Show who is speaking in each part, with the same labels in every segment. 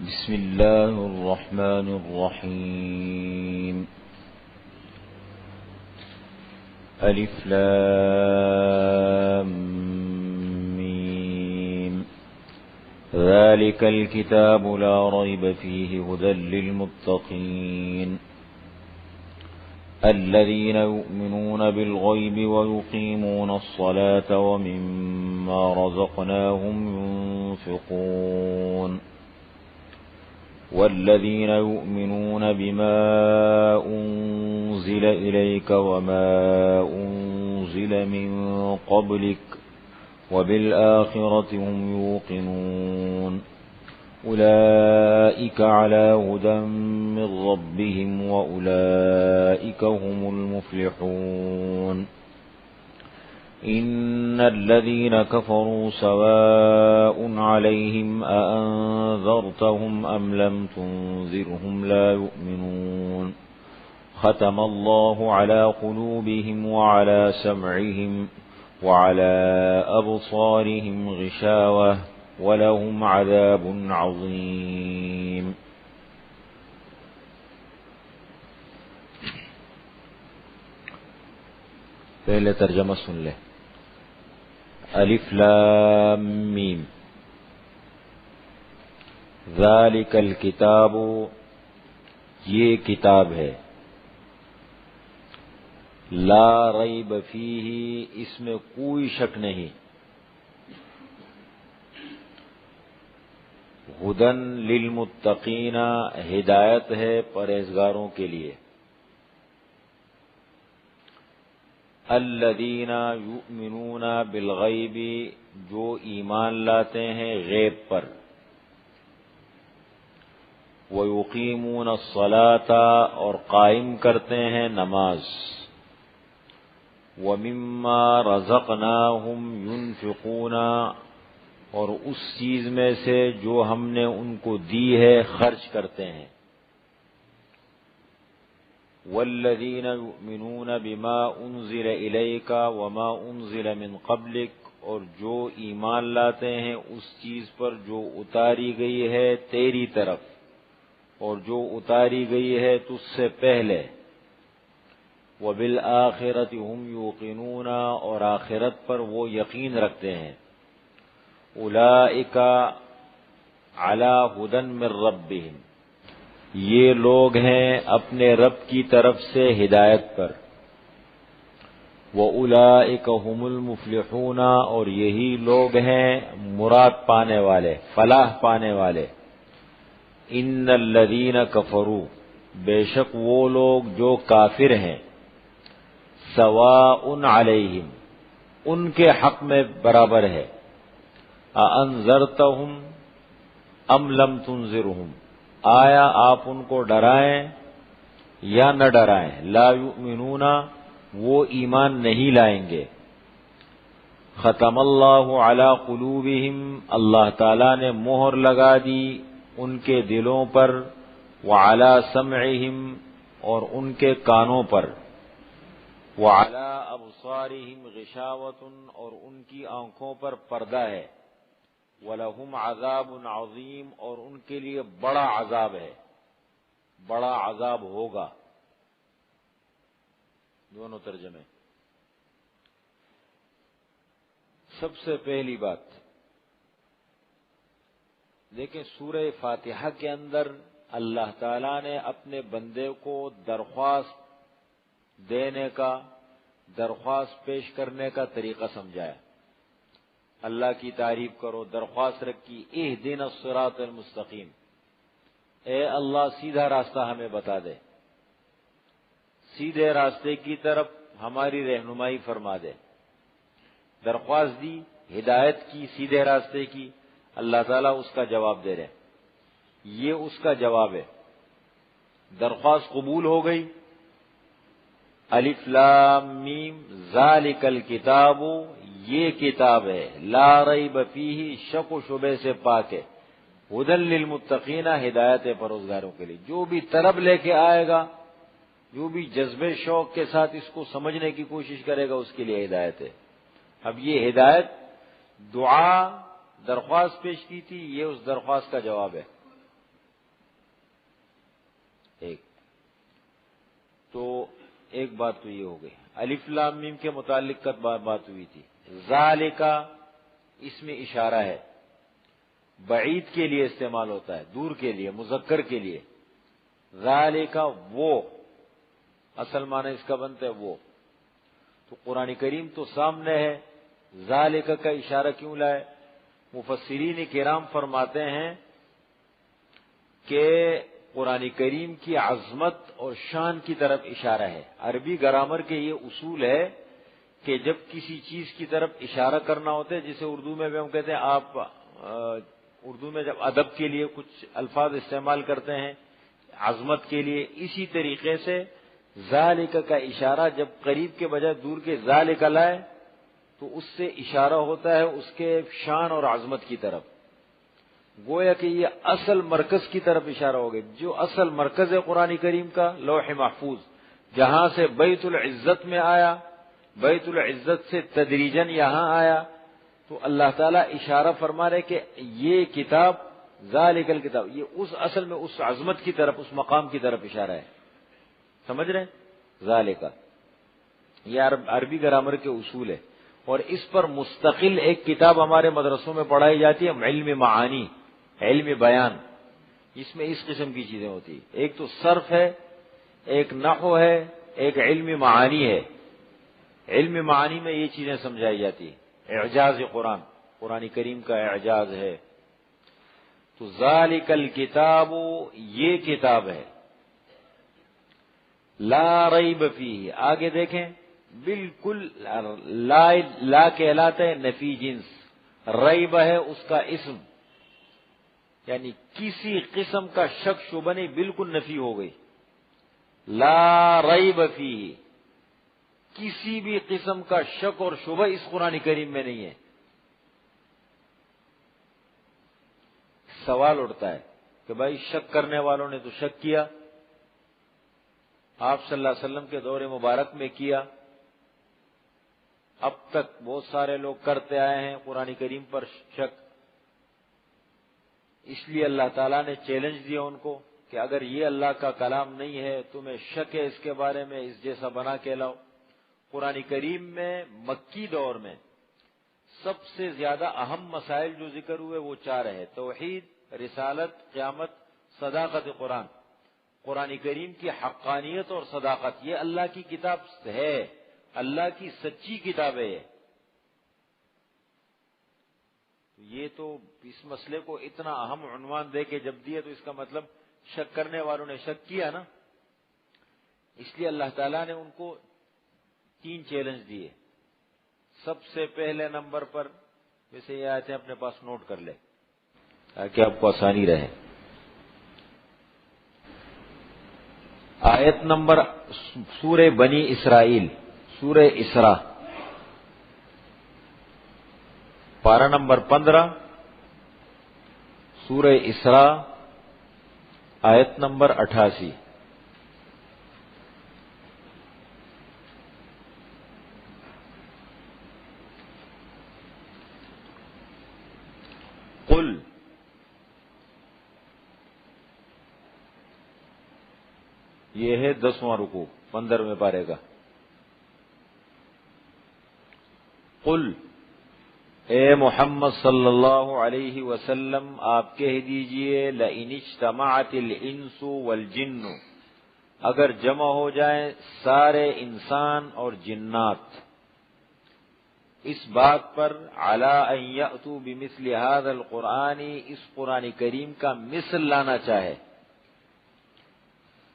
Speaker 1: بسم الله الرحمن الرحيم. ألف لام ميم. ذلك الكتاب لا ريب فيه هدى للمتقين الذين يؤمنون بالغيب ويقيمون الصلاة ومما رزقناهم ينفقون والذين يؤمنون بما أنزل إليك وما أنزل من قبلك وبالآخرة هم يوقنون أولئك على هدى من ربهم وأولئك هم المفلحون. إن الذين كفروا سواء عليهم أأنذرتهم أم لم تنذرهم لا يؤمنون. ختم الله على قلوبهم وعلى سمعهم وعلى أبصارهم غشاوة ولهم عذاب عظيم. پہلے ترجمہ سن لیں. الف لام میم. ذالک الکتاب، یہ کتاب ہے. لا ریب فیہ، اس میں کوئی شک نہیں. ہدن للمتقین، ہدایت ہے پرہیزگاروں کے لیے. الذین یؤمنون بالغیب، جو ایمان لاتے ہیں غیب پر. ویقیمون الصلاۃ، اور قائم کرتے ہیں نماز. ومما رزقناہم ینفقون، اور اس چیز میں سے جو ہم نے ان کو دی ہے خرچ کرتے ہیں. والذین یؤمنون بما انزل الیک وما انزل من قبلک، اور جو ایمان لاتے ہیں اس چیز پر جو اتاری گئی ہے تیری طرف اور جو اتاری گئی ہے تجھ سے پہلے. وبالآخرۃ ہم یوقنون، اور آخرت پر وہ یقین رکھتے ہیں. اولئک علی ھدی من ربہم، یہ لوگ ہیں اپنے رب کی طرف سے ہدایت پر. وَأُولَئِكَ هُمُ الْمُفْلِحُونَ، اور یہی لوگ ہیں مراد پانے والے، فلاح پانے والے. ان الذین کفروا، بے شک وہ لوگ جو کافر ہیں. سواء علیہم، ان کے حق میں برابر ہے. اَأَنذَرْتَهُمْ أَمْ لَمْ تُنذِرْهُمْ، آیا آپ ان کو ڈرائیں یا نہ ڈرائیں. لا یؤمنون، وہ ایمان نہیں لائیں گے. ختم اللہ علی قلوبہم، اللہ تعالیٰ نے مہر لگا دی ان کے دلوں پر. وعلی سمعہم، اور ان کے کانوں پر. وعلی ابصارہم غشاوۃ، اور ان کی آنکھوں پر پردہ ہے. وَلَهُمْ عَذَابٌ عَظِيمٌ، اور ان کے لیے بڑا عذاب ہے، بڑا عذاب ہوگا. دونوں ترجمے. سب سے پہلی بات دیکھیں، سورہ فاتحہ کے اندر اللہ تعالیٰ نے اپنے بندے کو درخواست دینے کا، درخواست پیش کرنے کا طریقہ سمجھایا. اللہ کی تعریف کرو، درخواست رکھی. اہدنا الصراط المستقیم، اے اللہ سیدھا راستہ ہمیں بتا دے، سیدھے راستے کی طرف ہماری رہنمائی فرما دے. درخواست دی ہدایت کی، سیدھے راستے کی. اللہ تعالیٰ اس کا جواب دے رہے. یہ اس کا جواب ہے. درخواست قبول ہو گئی. الف لام میم. ذالک الکتاب، یہ کتاب ہے. لا ریب فیہ، شک و شبے سے پاک ہے. ھدی للمتقین، ہدایت ہے پرہیزگاروں کے لیے. جو بھی طلب لے کے آئے گا، جو بھی جذبے شوق کے ساتھ اس کو سمجھنے کی کوشش کرے گا، اس کے لیے ہدایت ہے. اب یہ ہدایت دعا درخواست پیش کی تھی، یہ اس درخواست کا جواب ہے. ایک تو ایک بات تو یہ ہو گئی، الف لام میم کے متعلق کا بات ہوئی تھی. ذالکا اس میں اشارہ ہے، بعید کے لیے استعمال ہوتا ہے، دور کے لیے، مذکر کے لیے. ذالکا وہ، اصل معنی اس کا بنتا ہے وہ. تو قرآن کریم تو سامنے ہے، ذالکا کا اشارہ کیوں لائے؟ مفسرین کرام فرماتے ہیں کہ قرآن کریم کی عظمت اور شان کی طرف اشارہ ہے. عربی گرامر کے یہ اصول ہے کہ جب کسی چیز کی طرف اشارہ کرنا ہوتا ہے، جسے اردو میں بھی ہم کہتے ہیں، آپ اردو میں جب ادب کے لیے کچھ الفاظ استعمال کرتے ہیں عظمت کے لیے، اسی طریقے سے ذالک کا اشارہ جب قریب کے بجائے دور کے ذالک لائے تو اس سے اشارہ ہوتا ہے اس کے شان اور عظمت کی طرف. گویا کہ یہ اصل مرکز کی طرف اشارہ ہو گیا. جو اصل مرکز ہے قرآن کریم کا، لوح محفوظ، جہاں سے بیت العزت میں آیا، بیت العزت سے تدریجاً یہاں آیا، تو اللہ تعالیٰ اشارہ فرما رہے کہ یہ کتاب، ذالک الکتاب، یہ اس اصل میں اس عظمت کی طرف، اس مقام کی طرف اشارہ ہے. سمجھ رہے ہیں؟ ذالک یہ عربی گرامر کے اصول ہے. اور اس پر مستقل ایک کتاب ہمارے مدرسوں میں پڑھائی جاتی ہے، علم معانی، علم بیان. اس میں اس قسم کی چیزیں ہوتی ہیں. ایک تو صرف ہے، ایک نحو ہے، ایک علم معانی ہے. علم معانی میں یہ چیزیں سمجھائی جاتی ہیں. اعجاز قرآن، قرآن کریم کا اعجاز ہے. تو ذالک الکتاب یہ کتاب ہے، لا ریب فیہ. آگے دیکھیں، بالکل لا کہلاتا ہے نفی جنس، ریب ہے اس کا اسم، یعنی کسی قسم کا شک شبہ نہیں، بالکل نفی ہو گئی. لا ریب فیہ، کسی بھی قسم کا شک اور شبہ اس قرآن کریم میں نہیں ہے. سوال اٹھتا ہے کہ بھائی شک کرنے والوں نے تو شک کیا، آپ صلی اللہ علیہ وسلم کے دور مبارک میں کیا، اب تک بہت سارے لوگ کرتے آئے ہیں قرآن کریم پر شک. اس لیے اللہ تعالیٰ نے چیلنج دیا ان کو کہ اگر یہ اللہ کا کلام نہیں ہے، تمہیں شک ہے اس کے بارے میں، اس جیسا بنا کے لاؤ. قرآن کریم میں مکی دور میں سب سے زیادہ اہم مسائل جو ذکر ہوئے وہ 4 ہیں: توحید، رسالت، قیامت، صداقت قرآن. قرآن کریم کی حقانیت اور صداقت، یہ اللہ کی کتاب ہے، اللہ کی سچی کتاب ہے. یہ تو اس مسئلے کو اتنا اہم عنوان دے کے جب دیا تو اس کا مطلب شک کرنے والوں نے شک کیا نا. اس لیے اللہ تعالیٰ نے ان کو 3 چیلنج دیے. سب سے پہلے نمبر پر، ویسے یہ آیتیں اپنے پاس نوٹ کر لے تاکہ آپ کو آسانی رہے. آیت نمبر سورہ بنی اسرائیل، سورہ اسراء، پارہ نمبر 15، سورہ اسراء، آیت نمبر 88. قل، یہ ہے 10واں رکوع 15ویں پارے کا. قل، اے محمد صلی اللہ علیہ وسلم آپ کہہ دیجئے، لئن اجتمعت الانس والجن، اگر جمع ہو جائیں سارے انسان اور جنات اس بات پر، علی ان یأتوا بمثل ھذا القرآن، اس قرآن کریم کا مثل لانا چاہے،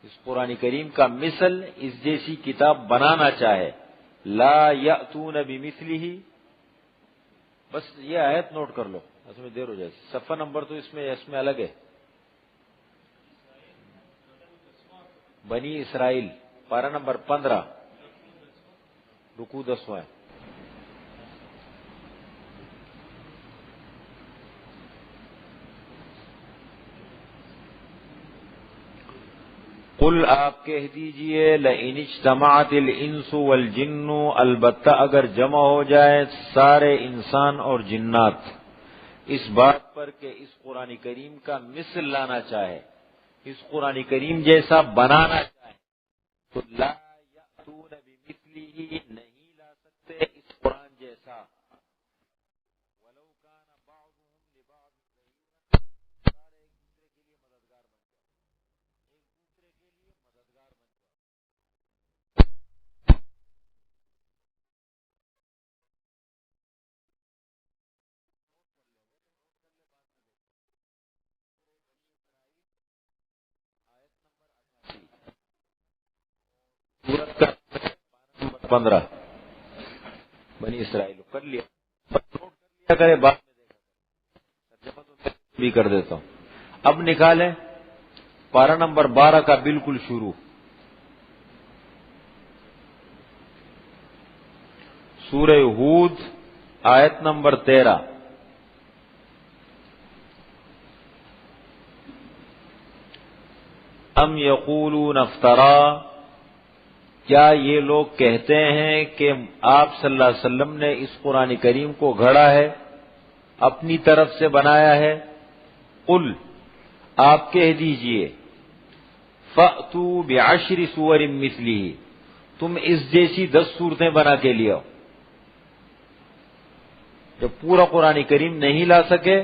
Speaker 1: اس قرآن کریم کا مثل، اس جیسی کتاب بنانا چاہے، لا یأتون بمثلہ. بس یہ آیت نوٹ کر لو، اس میں دیر ہو جائے. صفحہ نمبر تو اس میں الگ ہے. بنی اسرائیل، پارہ نمبر 15، رکوع 10واں. قل، آپ کہہ دیجئے، لئن اجتمعت الانس والجن، البتہ اگر جمع ہو جائے سارے انسان اور جنات اس بات پر کہ اس قرآن کریم کا مثل لانا چاہے. اس قرآن کریم جیسا بنانا چاہیں تو لا یأتون بمثلہ نہیں لا سکتے اس قرآن جیسا، ولو کان بعضهم لبعض ظہیرا، سارے ایک دوسرے کے لیے مددگار بن جائے، ایک دوسرے کے لیے مددگار بن جائے۔ سورت کا 15 بنی اسرائیل کر لیا، بس نوٹ کر لیا کرے، بعد میں دیکھا ترجمہ تو میں بھی کر دیتا ہوں۔ اب نکالیں پارہ نمبر 12 کا بالکل شروع، سورہ ہود آیت نمبر 13۔ ام یقولون افترا، کیا یہ لوگ کہتے ہیں کہ آپ صلی اللہ علیہ وسلم نے اس قرآن کریم کو گھڑا ہے، اپنی طرف سے بنایا ہے؟ قل، آپ کہہ دیجئے، فَأْتُوا بِعَشْرِ سُوَرٍ مِثْلِهِ، تم اس جیسی 10 صورتیں بنا کے لے آؤ۔ جب پورا قرآن کریم نہیں لا سکے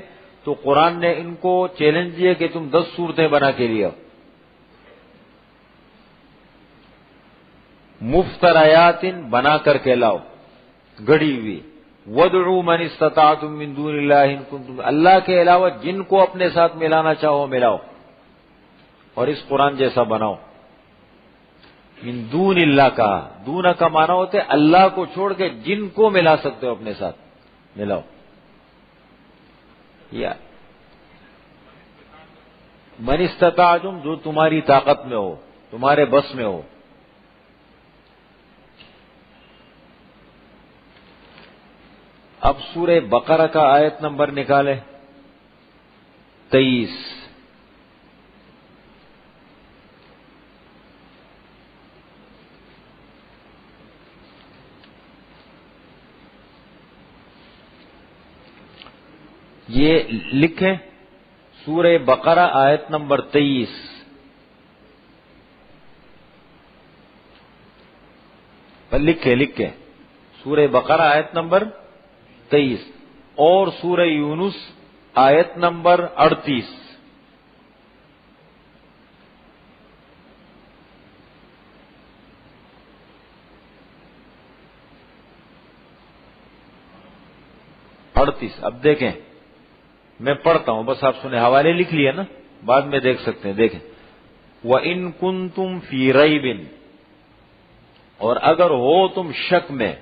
Speaker 1: تو قرآن نے ان کو چیلنج دیا کہ تم 10 صورتیں بنا کے لے آؤ۔ مفتریات، بنا کر کے لاؤ، گڑی ہوئی۔ وَادْعُوا مَنِ اسْتَطَعْتُم مِّن دُونِ اللَّهِ إِن كُنتُمْ، اللہ کے علاوہ جن کو اپنے ساتھ ملانا چاہو ملاؤ، اور اس قرآن جیسا بناؤ۔ من دون اللہ کا، دون کا معنی ہوتا ہے اللہ کو چھوڑ کے جن کو ملا سکتے ہو اپنے ساتھ ملاؤ۔ یا من استطعتم، جو تمہاری طاقت میں ہو، تمہارے بس میں ہو۔ اب سورہ بقرہ کا آیت نمبر نکالے 23۔ یہ لکھیں سورہ بقرہ آیت نمبر 23۔ لکھیں سورہ بقرہ آیت نمبر 23 اور سورہ یونس آیت نمبر 38۔ اب دیکھیں، میں پڑھتا ہوں، بس آپ سنیں، حوالے لکھ لیا نا، بعد میں دیکھ سکتے ہیں۔ دیکھیں، وَإِن كُنتُمْ فِي رَيْبٍ، اور اگر ہو تم شک میں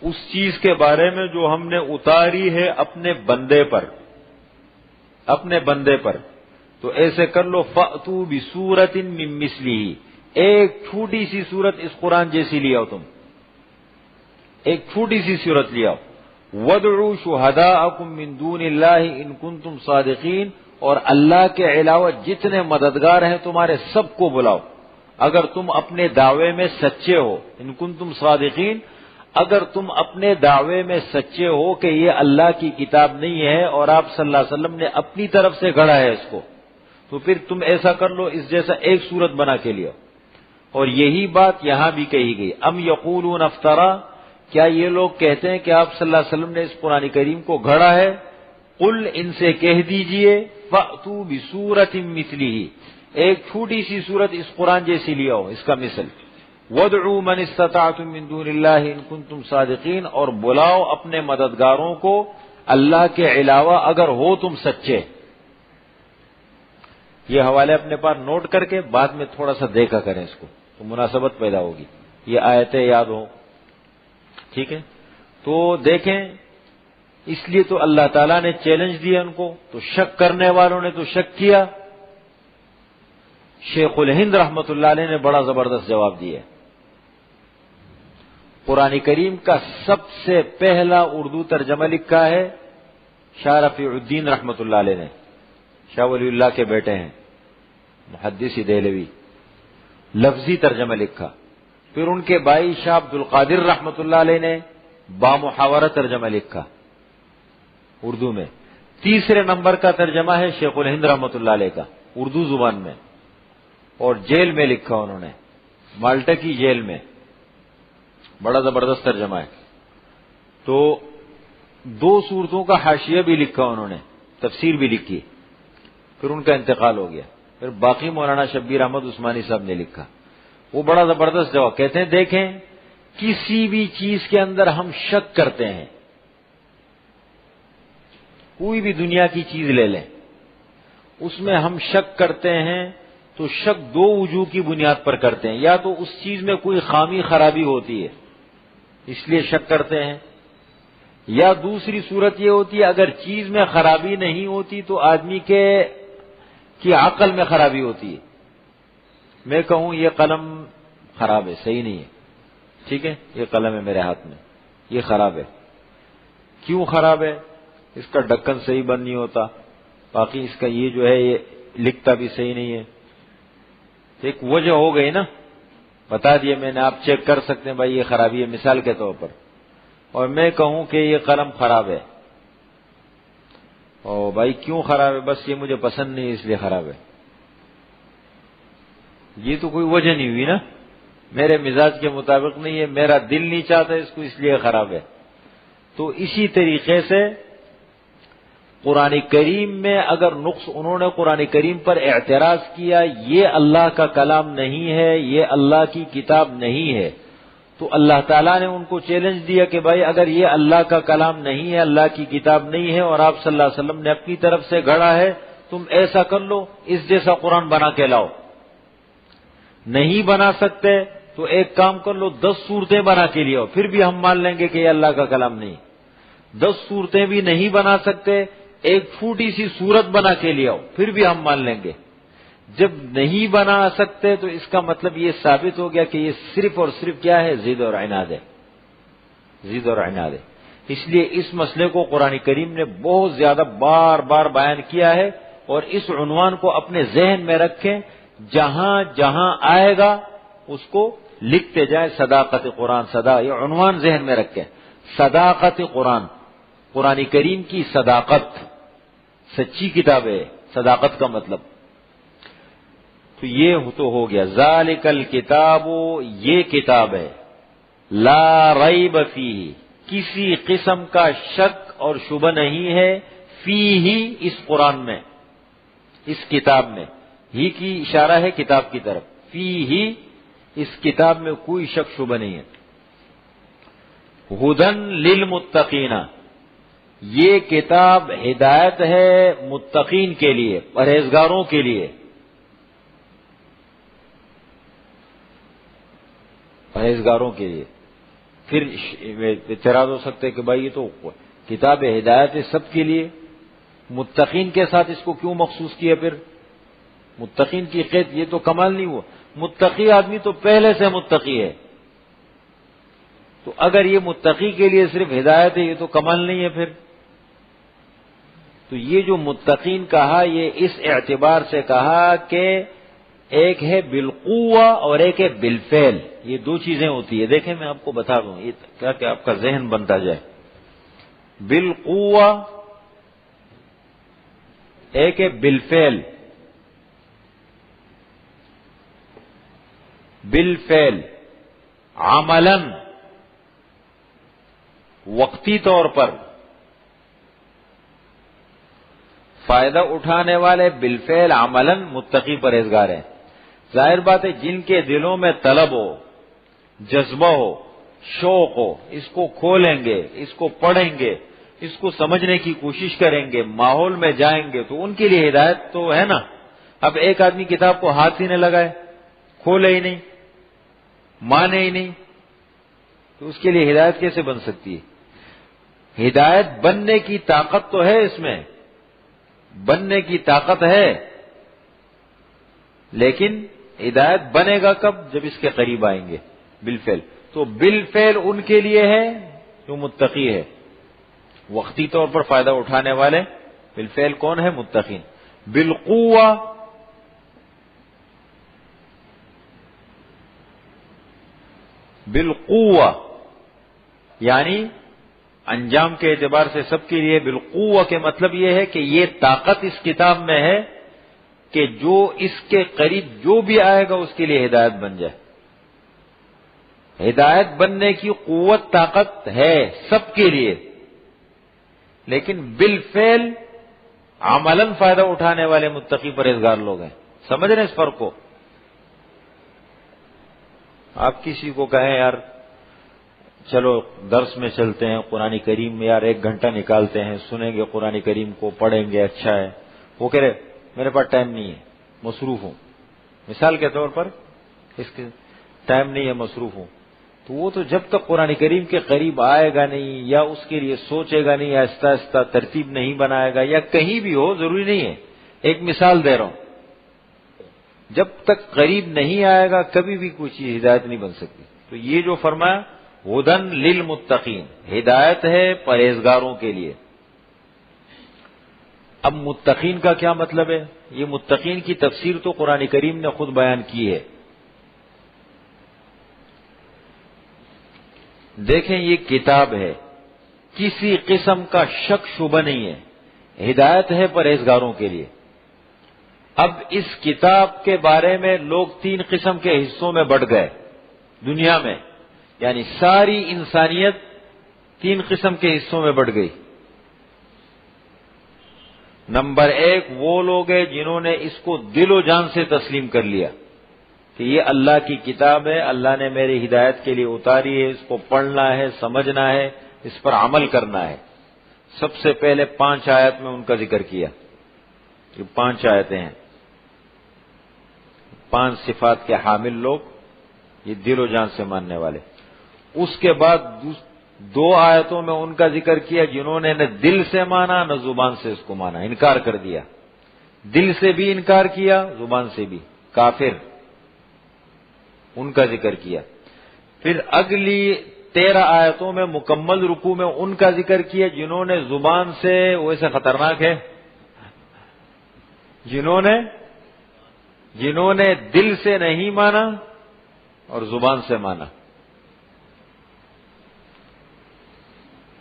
Speaker 1: اس چیز کے بارے میں جو ہم نے اتاری ہے اپنے بندے پر، تو ایسے کر لو، فَأْتُوا بِسُورَةٍ مِّن مِّثْلِهِ، ایک چھوٹی سی سورت اس قرآن جیسی لے آؤ، تم ایک چھوٹی سی سورت لے آؤ۔ وَادْعُوا شُهَدَاءَكُم مِّن دُونِ اللَّهِ إِن كُنتُمْ صَادِقِينَ، اور اللہ کے علاوہ جتنے مددگار ہیں تمہارے سب کو بلاؤ، اگر تم اپنے دعوے میں سچے ہو۔ ان کنتم صادقین، اگر تم اپنے دعوے میں سچے ہو کہ یہ اللہ کی کتاب نہیں ہے اور آپ صلی اللہ علیہ وسلم نے اپنی طرف سے گھڑا ہے اس کو، تو پھر تم ایسا کر لو، اس جیسا ایک صورت بنا کے لیا۔ اور یہی بات یہاں بھی کہی گئی، ام یقولون افترا، کیا یہ لوگ کہتے ہیں کہ آپ صلی اللہ علیہ وسلم نے اس قرآن کریم کو گھڑا ہے؟ قل، ان سے کہہ دیجئے، فأتوا بسورۃ مثلہ، ایک چھوٹی سی صورت اس قرآن جیسی لے آؤ، اس کا مثل۔ وَادْعُوا مَنِ اسْتَطَعْتُم مِّن دُونِ اللَّهِ إِن كُنتُمْ صَادِقِينَ، اور بلاؤ اپنے مددگاروں کو اللہ کے علاوہ اگر ہو تم سچے۔ یہ حوالے اپنے پاس نوٹ کر کے بعد میں تھوڑا سا دیکھا کریں اس کو، تو مناسبت پیدا ہوگی، یہ آیتیں یاد ہوں، ٹھیک ہے؟ تو دیکھیں، اس لیے تو اللہ تعالیٰ نے چیلنج دیا ان کو، تو شک کرنے والوں نے تو شک کیا۔ شیخ الہند رحمت اللہ علیہ نے بڑا زبردست جواب دیا۔ قرآن کریم کا سب سے پہلا اردو ترجمہ لکھا ہے شاہ رفیع الدین رحمت اللہ علیہ نے، شاہ ولی اللہ کے بیٹے ہیں، محدث دہلوی، لفظی ترجمہ لکھا۔ پھر ان کے بھائی شاہ عبد القادر رحمت اللہ علیہ نے بامحاورہ ترجمہ لکھا اردو میں۔ تیسرے نمبر کا ترجمہ ہے شیخ الہند رحمۃ اللہ علیہ کا اردو زبان میں، اور جیل میں لکھا انہوں نے، مالٹا کی جیل میں، بڑا زبردست ترجمہ ہے۔ تو 2 سورتوں کا حاشیہ بھی لکھا انہوں نے، تفسیر بھی لکھی، پھر ان کا انتقال ہو گیا، پھر باقی مولانا شبیر احمد عثمانی صاحب نے لکھا۔ وہ بڑا زبردست جواب، کہتے ہیں دیکھیں کسی بھی چیز کے اندر ہم شک کرتے ہیں، کوئی بھی دنیا کی چیز لے لیں، اس میں ہم شک کرتے ہیں تو شک 2 وجوہ کی بنیاد پر کرتے ہیں، یا تو اس چیز میں کوئی خامی خرابی ہوتی ہے اس لیے شک کرتے ہیں، یا دوسری صورت یہ ہوتی ہے اگر چیز میں خرابی نہیں ہوتی تو آدمی کی عقل میں خرابی ہوتی ہے۔ میں کہوں یہ قلم خراب ہے، صحیح نہیں ہے، ٹھیک ہے، یہ قلم ہے میرے ہاتھ میں، یہ خراب ہے، کیوں خراب ہے؟ اس کا ڈھکن صحیح بند نہیں ہوتا، باقی اس کا یہ جو ہے یہ لکھتا بھی صحیح نہیں ہے، ایک وجہ ہو گئی نا، بتا دیے میں نے، آپ چیک کر سکتے ہیں بھائی یہ خرابی ہے مثال کے طور پر، اور میں کہوں کہ یہ قلم خراب ہے، او بھائی کیوں خراب ہے؟ بس یہ مجھے پسند نہیں اس لیے خراب ہے، یہ تو کوئی وجہ نہیں ہوئی نا، میرے مزاج کے مطابق نہیں ہے، میرا دل نہیں چاہتا اس کو اس لیے خراب ہے۔ تو اسی طریقے سے قرآن کریم میں اگر نقص انہوں نے قرآن کریم پر اعتراض کیا یہ اللہ کا کلام نہیں ہے، یہ اللہ کی کتاب نہیں ہے، تو اللہ تعالیٰ نے ان کو چیلنج دیا کہ بھائی اگر یہ اللہ کا کلام نہیں ہے، اللہ کی کتاب نہیں ہے، اور آپ صلی اللہ علیہ وسلم نے اپنی طرف سے گھڑا ہے، تم ایسا کر لو اس جیسا قرآن بنا کے لاؤ۔ نہیں بنا سکتے تو ایک کام کر لو 10 صورتیں بنا کے لیاؤ، پھر بھی ہم مان لیں گے کہ یہ اللہ کا کلام نہیں۔ 10 صورتیں بھی نہیں بنا سکتے، ایک چھوٹی سی صورت بنا کے لیاؤ، پھر بھی ہم مان لیں گے۔ جب نہیں بنا سکتے تو اس کا مطلب یہ ثابت ہو گیا کہ یہ صرف اور صرف کیا ہے؟ ضد اور عناد ہے، ضد اور عناد ہے۔ اس لیے اس مسئلے کو قرآن کریم نے بہت زیادہ بار بار بیان کیا ہے، اور اس عنوان کو اپنے ذہن میں رکھیں، جہاں جہاں آئے گا اس کو لکھتے جائیں، صداقت قرآن، یہ عنوان ذہن میں رکھیں، صداقت قرآن، قرآن کریم کی صداقت، سچی کتاب ہے، صداقت کا مطلب تو یہ تو ہو گیا، ذالک الکتاب، یہ کتاب ہے، لا ریب فیہ، کسی قسم کا شک اور شبہ نہیں ہے، فیہ، اس قرآن میں، اس کتاب میں، ہی کی اشارہ ہے کتاب کی طرف، فیہ، اس کتاب میں کوئی شک شبہ نہیں ہے، ہدن للمتقین، یہ کتاب ہدایت ہے متقین کے لیے، پرہیزگاروں کے لیے، پرہیزگاروں کے لیے۔ پھر اعتراض ہو سکتا ہے کہ بھائی یہ تو کتاب ہدایت ہے سب کے لیے، متقین کے ساتھ اس کو کیوں مخصوص کیا؟ پھر متقین کی قید، یہ تو کمال نہیں ہوا، متقی آدمی تو پہلے سے متقی ہے، تو اگر یہ متقی کے لیے صرف ہدایت ہے یہ تو کمال نہیں ہے پھر۔ تو یہ جو متقین کہا یہ اس اعتبار سے کہا کہ ایک ہے بالقوہ اور ایک ہے بالفعل، یہ 2 چیزیں ہوتی ہے، دیکھیں میں آپ کو بتا دوں یہ کیا کہ آپ کا ذہن بنتا جائے۔ بالقوہ ایک ہے بالفعل، بالفعل عملاً، وقتی طور پر فائدہ اٹھانے والے، بالفعل عملاً متقی پرہیزگار ہیں۔ ظاہر بات ہے جن کے دلوں میں طلب ہو، جذبہ ہو، شوق ہو، اس کو کھولیں گے، اس کو پڑھیں گے، اس کو سمجھنے کی کوشش کریں گے، ماحول میں جائیں گے تو ان کے لیے ہدایت تو ہے نا۔ اب ایک آدمی کتاب کو ہاتھ ہی نہ لگائے، کھولے ہی نہیں، مانے ہی نہیں، تو اس کے لیے ہدایت کیسے بن سکتی ہے؟ ہدایت بننے کی طاقت تو ہے اس میں، بننے کی طاقت ہے، لیکن ہدایت بنے گا کب؟ جب اس کے قریب آئیں گے بالفعل۔ تو بالفعل ان کے لیے ہے جو متقی ہے، وقتی طور پر فائدہ اٹھانے والے، بالفعل کون ہے؟ متقین۔ بالقوہ بالقوہ یعنی انجام کے اعتبار سے سب کے لیے، بالقوہ کے مطلب یہ ہے کہ یہ طاقت اس کتاب میں ہے کہ جو اس کے قریب جو بھی آئے گا اس کے لیے ہدایت بن جائے. ہدایت بننے کی قوت طاقت ہے سب کے لیے، لیکن بالفعل عملاً فائدہ اٹھانے والے متقی پرہیزگار لوگ ہیں. سمجھ رہے ہیں اس فرق کو؟ آپ کسی کو کہیں یار چلو درس میں چلتے ہیں، قرآن کریم میں یار 1 گھنٹہ نکالتے ہیں، سنیں گے قرآن کریم کو، پڑھیں گے، اچھا ہے. وہ کہہ رہے میرے پاس ٹائم نہیں ہے، مصروف ہوں. مثال کے طور پر اس کے ٹائم نہیں ہے، مصروف ہوں. تو وہ تو جب تک قرآن کریم کے قریب آئے گا نہیں، یا اس کے لیے سوچے گا نہیں، آہستہ آہستہ ترتیب نہیں بنائے گا، یا کہیں بھی ہو، ضروری نہیں ہے. ایک مثال دے رہا ہوں، جب تک قریب نہیں آئے گا کبھی بھی کوئی چیز ہدایت نہیں بن سکتی. تو یہ جو فرمایا ہدن للمتقین، ہدایت ہے پرہیزگاروں کے لیے. اب متقین کا کیا مطلب ہے؟ یہ متقین کی تفسیر تو قرآن کریم نے خود بیان کی ہے. دیکھیں یہ کتاب ہے، کسی قسم کا شک شبہ نہیں ہے، ہدایت ہے پرہیزگاروں کے لیے. اب اس کتاب کے بارے میں لوگ 3 قسم کے حصوں میں بٹ گئے دنیا میں، یعنی ساری انسانیت 3 قسم کے حصوں میں بٹ گئی. نمبر 1 وہ لوگ ہیں جنہوں نے اس کو دل و جان سے تسلیم کر لیا کہ یہ اللہ کی کتاب ہے، اللہ نے میری ہدایت کے لیے اتاری ہے، اس کو پڑھنا ہے، سمجھنا ہے، اس پر عمل کرنا ہے. سب سے پہلے 5 آیت میں ان کا ذکر کیا. یہ 5 آیتیں ہیں، 5 صفات کے حامل لوگ، یہ دل و جان سے ماننے والے. اس کے بعد 2 آیتوں میں ان کا ذکر کیا جنہوں نے نہ دل سے مانا نہ زبان سے اس کو مانا، انکار کر دیا. دل سے بھی انکار کیا، زبان سے بھی، کافر، ان کا ذکر کیا. پھر اگلی 13 آیتوں میں مکمل رکوع میں ان کا ذکر کیا جنہوں نے زبان سے، ویسے خطرناک ہے، جنہوں نے دل سے نہیں مانا اور زبان سے مانا.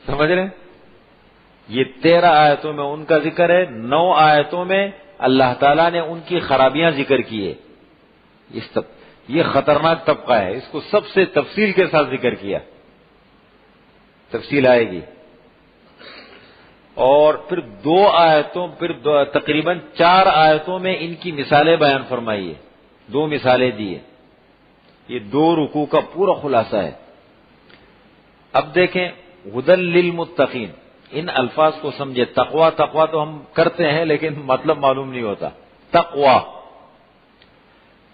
Speaker 1: سمجھ رہے ہیں؟ یہ 13 آیتوں میں ان کا ذکر ہے. 9 آیتوں میں اللہ تعالیٰ نے ان کی خرابیاں ذکر کی ہے. یہ خطرناک طبقہ ہے، اس کو سب سے تفصیل کے ساتھ ذکر کیا، تفصیل آئے گی. اور پھر 2 آیتوں، تقریباً 4 آیتوں میں ان کی مثالیں بیان فرمائی ہے، 2 مثالیں دی ہے. یہ 2 رکوع کا پورا خلاصہ ہے. اب دیکھیں ہدن للمتقین، ان الفاظ کو سمجھے. تقوی تو ہم کرتے ہیں لیکن مطلب معلوم نہیں ہوتا.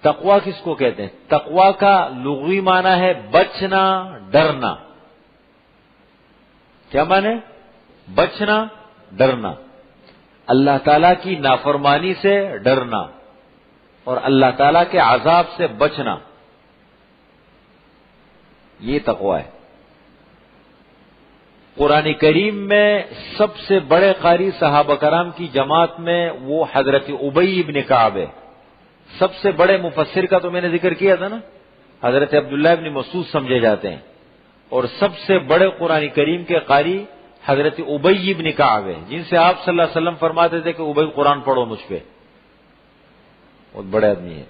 Speaker 1: تقوی کس کو کہتے ہیں؟ تقوی کا لغوی معنی ہے بچنا، ڈرنا. کیا معنی؟ بچنا، ڈرنا، اللہ تعالیٰ کی نافرمانی سے ڈرنا اور اللہ تعالیٰ کے عذاب سے بچنا، یہ تقوی ہے. قرآن کریم میں سب سے بڑے قاری صحابہ کرام کی جماعت میں وہ حضرت ابی ابن کعب ہے. سب سے بڑے مفسر کا تو میں نے ذکر کیا تھا نا، حضرت عبداللہ ابن مسعود سمجھے جاتے ہیں. اور سب سے بڑے قرآن کریم کے قاری حضرت ابی ابن کعب ہے، جن سے آپ صلی اللہ علیہ وسلم فرماتے تھے کہ ابی قرآن پڑھو مجھ پہ. بہت بڑے آدمی ہے،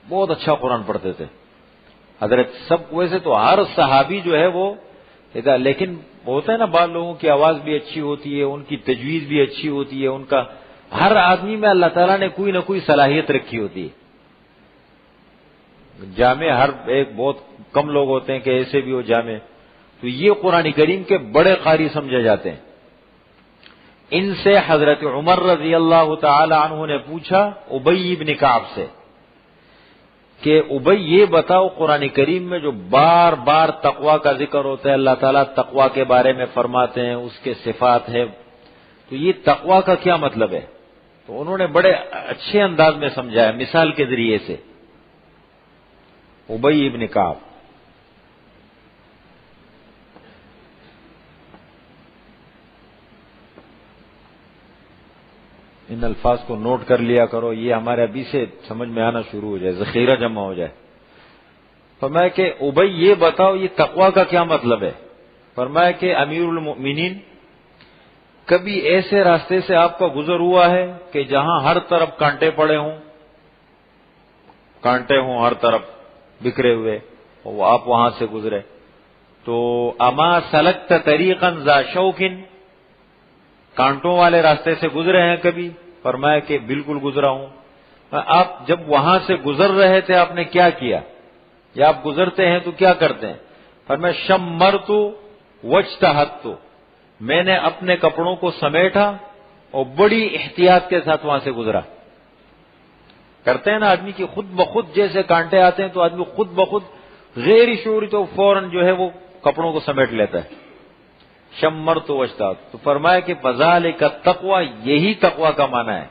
Speaker 1: بہت اچھا قرآن پڑھتے تھے حضرت. سب ویسے تو ہر صحابی جو ہے وہ، لیکن ہوتا ہے نا بعض لوگوں کی آواز بھی اچھی ہوتی ہے، ان کی تجویز بھی اچھی ہوتی ہے، ان کا ہر آدمی میں اللہ تعالیٰ نے کوئی نہ کوئی صلاحیت رکھی ہوتی ہے. جامع ہر ایک، بہت کم لوگ ہوتے ہیں کہ ایسے بھی ہو جامع. تو یہ قرآن کریم کے بڑے قاری سمجھے جاتے ہیں. ان سے حضرت عمر رضی اللہ تعالی عنہ نے پوچھا ابی ابن کعب سے کہ ابی یہ بتاؤ، قرآن کریم میں جو بار بار تقوی کا ذکر ہوتا ہے، اللہ تعالیٰ تقوی کے بارے میں فرماتے ہیں، اس کے صفات ہے، تو یہ تقوی کا کیا مطلب ہے؟ تو انہوں نے بڑے اچھے انداز میں سمجھایا مثال کے ذریعے سے. ابی ابن کعب، ان الفاظ کو نوٹ کر لیا کرو، یہ ہمارے ابھی سے سمجھ میں آنا شروع ہو جائے، ذخیرہ جمع ہو جائے. فرمایا کہ ابی یہ بتاؤ یہ تقوی کا کیا مطلب ہے؟ فرمایا کہ امیر المؤمنین کبھی ایسے راستے سے آپ کا گزر ہوا ہے کہ جہاں ہر طرف کانٹے پڑے ہوں، کانٹے ہوں ہر طرف بکھرے ہوئے، اور آپ وہاں سے گزرے تو اما سلکت طریقا ذا شوک، کانٹوں والے راستے سے گزرے ہیں کبھی؟ فرمایا کہ بالکل گزرا ہوں۔ آپ جب وہاں سے گزر رہے تھے آپ نے کیا کیا، یا آپ گزرتے ہیں تو کیا کرتے ہیں؟ فرمایا شمرت واجتہدت، میں نے اپنے کپڑوں کو سمیٹا اور بڑی احتیاط کے ساتھ وہاں سے گزرا۔ کرتے ہیں نا آدمی کی خود بخود جیسے کانٹے آتے ہیں تو آدمی خود بخود غیر شعوری تو فوراً جو ہے وہ کپڑوں کو سمیٹ لیتا ہے۔ شمرت واجتہدت، تو فرمایا کہ فذالک التقوی، یہی تقوی کا معنی ہے۔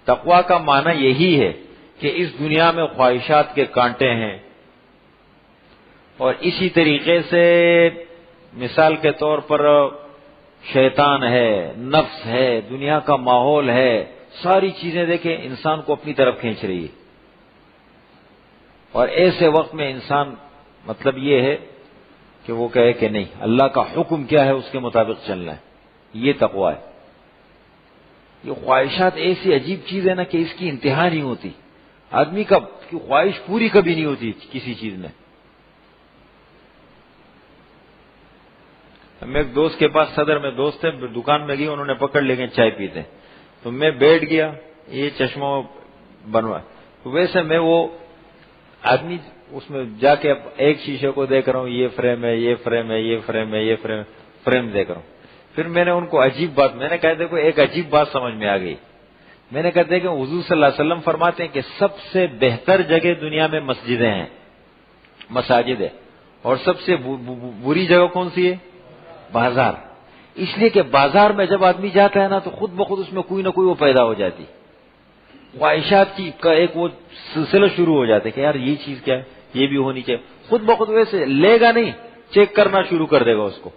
Speaker 1: تقوی کا معنی یہی ہے کہ اس دنیا میں خواہشات کے کانٹے ہیں، اور اسی طریقے سے مثال کے طور پر شیطان ہے، نفس ہے، دنیا کا ماحول ہے، ساری چیزیں دیکھیں انسان کو اپنی طرف کھینچ رہی ہے، اور ایسے وقت میں انسان مطلب یہ ہے کہ وہ کہے کہ نہیں، اللہ کا حکم کیا ہے اس کے مطابق چلنا ہے، یہ تقوی ہے۔ یہ خواہشات ایسی عجیب چیز ہے نا کہ اس کی انتہا نہیں ہوتی، آدمی کی خواہش پوری کبھی نہیں ہوتی کسی چیز میں۔ میں ایک دوست کے پاس صدر میں دوست تھے، دکان میں گئی، انہوں نے پکڑ لے گئے چائے پیتے، تو میں بیٹھ گیا، یہ چشمہ بنوا، تو ویسے میں وہ آدمی اس میں جا کے ایک شیشے کو دیکھ رہا ہوں، یہ فریم ہے، یہ فریم ہے، یہ فریم ہے، یہ فریم دیکھ رہا ہوں۔ پھر میں نے ان کو عجیب بات، میں نے کہا دیکھو ایک عجیب بات سمجھ میں آ گئی، میں نے کہا کہ حضور صلی اللہ علیہ وسلم فرماتے ہیں کہ سب سے بہتر جگہ دنیا میں مسجدیں ہیں، مساجد ہے، اور سب سے بری جگہ کون سی ہے؟ بازار۔ اس لیے کہ بازار میں جب آدمی جاتا ہے نا تو خود بخود اس میں کوئی نہ کوئی وہ پیدا ہو جاتی، خواہشات کی کا ایک وہ سلسلہ شروع ہو جاتا ہے کہ یار یہ چیز کیا ہے، یہ بھی ہونی چاہیے، خود بخود ویسے لے گا نہیں، چیک کرنا شروع کر دے گا اس کو،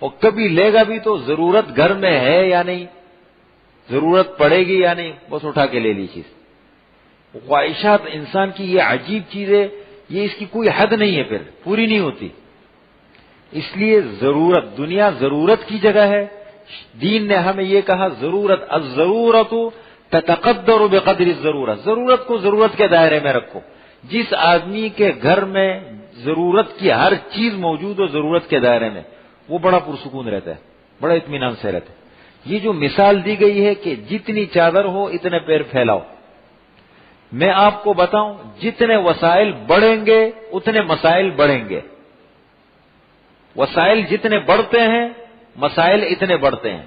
Speaker 1: اور کبھی لے گا بھی تو ضرورت گھر میں ہے یا نہیں، ضرورت پڑے گی یا نہیں، بس اٹھا کے لے لی چیز۔ خواہشات انسان کی یہ عجیب چیز ہے، یہ اس کی کوئی حد نہیں ہے، پھر پوری نہیں ہوتی۔ اس لیے ضرورت، دنیا ضرورت کی جگہ ہے، دین نے ہمیں یہ کہا ضرورت، الضرورت تتقدر بقدر الضرورت، ضرورت کو ضرورت کے دائرے میں رکھو۔ جس آدمی کے گھر میں ضرورت کی ہر چیز موجود ہو ضرورت کے دائرے میں، وہ بڑا پرسکون رہتا ہے، بڑا اطمینان سے رہتا ہے۔ یہ جو مثال دی گئی ہے کہ جتنی چادر ہو اتنے پیر پھیلاؤ، میں آپ کو بتاؤں جتنے وسائل بڑھیں گے اتنے مسائل بڑھیں گے، وسائل جتنے بڑھتے ہیں مسائل اتنے بڑھتے ہیں۔